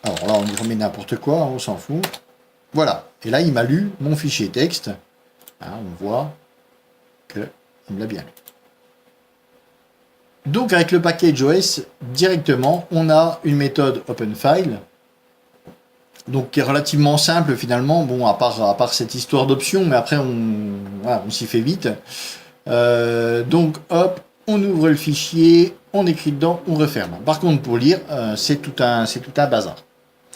Alors là, on y remet n'importe quoi. On s'en fout. Voilà. Et là, il m'a lu mon fichier texte. Hein, on voit qu'il me l'a bien lu. Donc, avec le package OS, directement, on a une méthode OpenFile. Donc, qui est relativement simple, finalement. Bon, à part cette histoire d'options, mais après, on s'y fait vite. Donc, hop, on ouvre le fichier, on écrit dedans, on referme. Par contre, pour lire, c'est tout un bazar.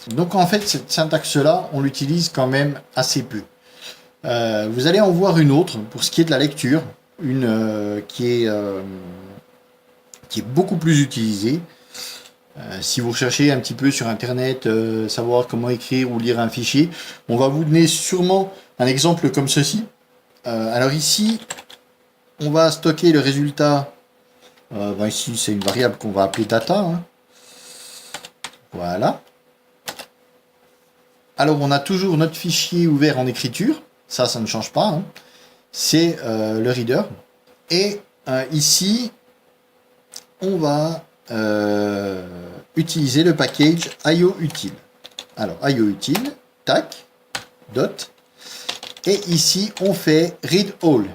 Donc en fait, cette syntaxe-là, on l'utilise quand même assez peu. Vous allez en voir une autre pour ce qui est de la lecture, une qui est beaucoup plus utilisée. Si vous recherchez un petit peu sur Internet, savoir comment écrire ou lire un fichier, on va vous donner sûrement un exemple comme ceci. Alors ici, on va stocker le résultat. Ici, c'est une variable qu'on va appeler data. Hein. Voilà. Alors, on a toujours notre fichier ouvert en écriture. Ça ne change pas. Hein. C'est le reader. Et ici, on va utiliser le package IOUtil. Alors, IOUtil, tac, dot. Et ici, on fait read all.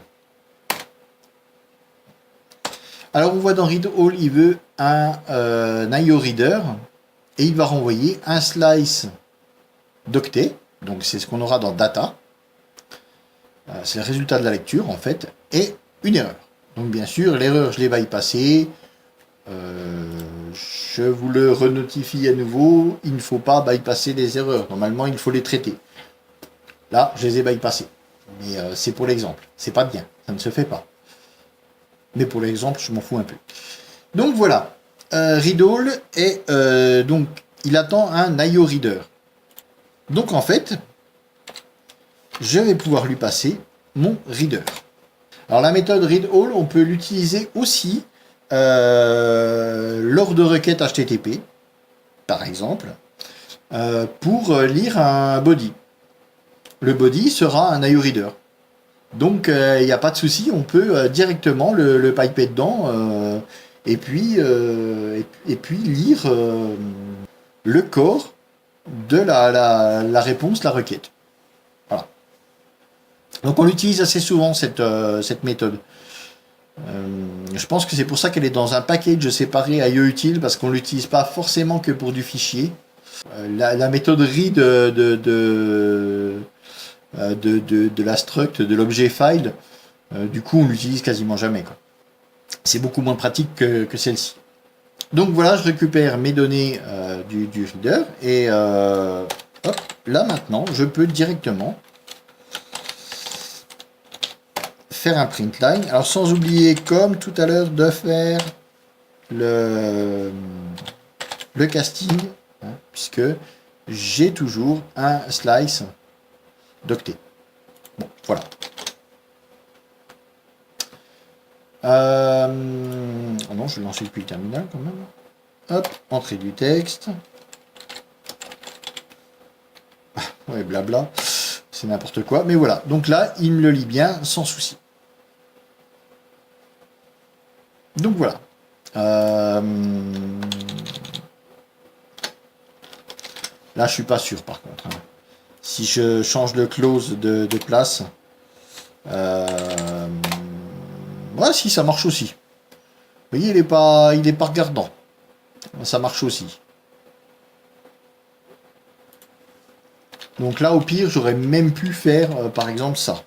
Alors, on voit dans read all, il veut un IO reader. Et il va renvoyer un slice d'octet, donc c'est ce qu'on aura dans data, c'est le résultat de la lecture en fait, et une erreur. Donc bien sûr, l'erreur je l'ai bypassée, je vous le renotifie à nouveau, il ne faut pas bypasser les erreurs, normalement il faut les traiter. Là, je les ai bypassées, mais c'est pour l'exemple, c'est pas bien, ça ne se fait pas. Mais pour l'exemple, je m'en fous un peu. Donc voilà, read all, et donc il attend un IO reader. Donc en fait, je vais pouvoir lui passer mon reader. Alors la méthode read all, on peut l'utiliser aussi lors de requêtes HTTP, par exemple, pour lire un body. Le body sera un IO reader. Donc il n'y a pas de souci, on peut directement le piper dedans et puis lire le corps de la réponse, la requête. Voilà. Donc on l'utilise assez souvent cette méthode. Je pense que c'est pour ça qu'elle est dans un package séparé à IOUtil, parce qu'on l'utilise pas forcément que pour du fichier. La méthode read de la struct, de l'objet file, du coup on l'utilise quasiment jamais. C'est beaucoup moins pratique que celle-ci. Donc voilà, je récupère mes données du reader et hop, là maintenant, je peux directement faire un print line. Alors sans oublier, comme tout à l'heure, de faire le casting, hein, puisque j'ai toujours un slice d'octet. Bon, voilà. Oh non, je vais lancer depuis le terminal quand même. Hop, entrée du texte. Ouais, blabla, c'est n'importe quoi. Mais voilà, donc là, il me le lit bien, sans souci. Donc voilà. Là, je suis pas sûr par contre. Hein. Si je change le close de place, ouais, si ça marche aussi. Vous voyez, il est pas regardant. Ça marche aussi. Donc là, au pire, j'aurais même pu faire, par exemple, ça.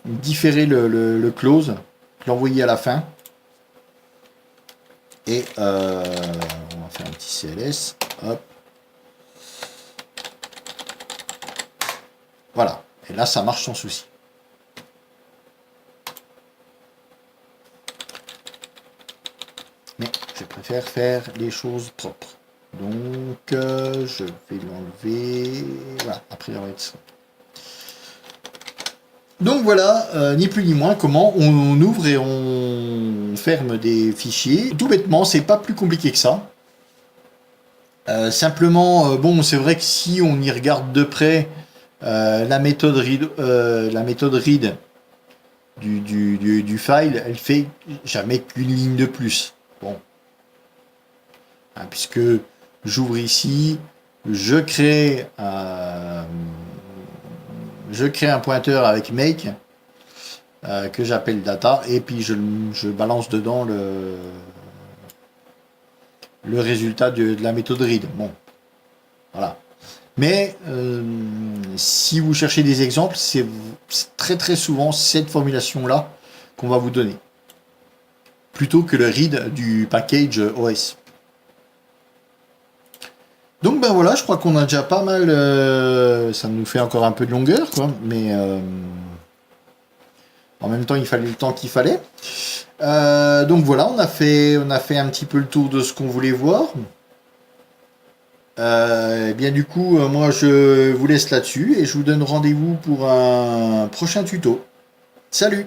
Différer le close, l'envoyer à la fin. Et on va faire un petit CLS. Hop. Voilà. Et là, ça marche sans souci. Mais je préfère faire les choses propres. Donc, je vais l'enlever. Voilà, après, on va être ça. Donc voilà, ni plus ni moins, comment on ouvre et on ferme des fichiers. Tout bêtement, c'est pas plus compliqué que ça. Simplement, bon, c'est vrai que si on y regarde de près, la méthode read du file, elle fait jamais qu'une ligne de plus. Bon, hein, puisque j'ouvre ici, je crée un pointeur avec make que j'appelle data et puis je balance dedans le résultat de la méthode read. Bon, voilà. Mais si vous cherchez des exemples, c'est très très souvent cette formulation-là qu'on va vous donner, plutôt que le read du package OS. Donc ben voilà, je crois qu'on a déjà pas mal, ça nous fait encore un peu de longueur, quoi, mais en même temps il fallait le temps qu'il fallait. Donc voilà, on a fait un petit peu le tour de ce qu'on voulait voir. Et bien du coup, moi je vous laisse là-dessus et je vous donne rendez-vous pour un prochain tuto. Salut!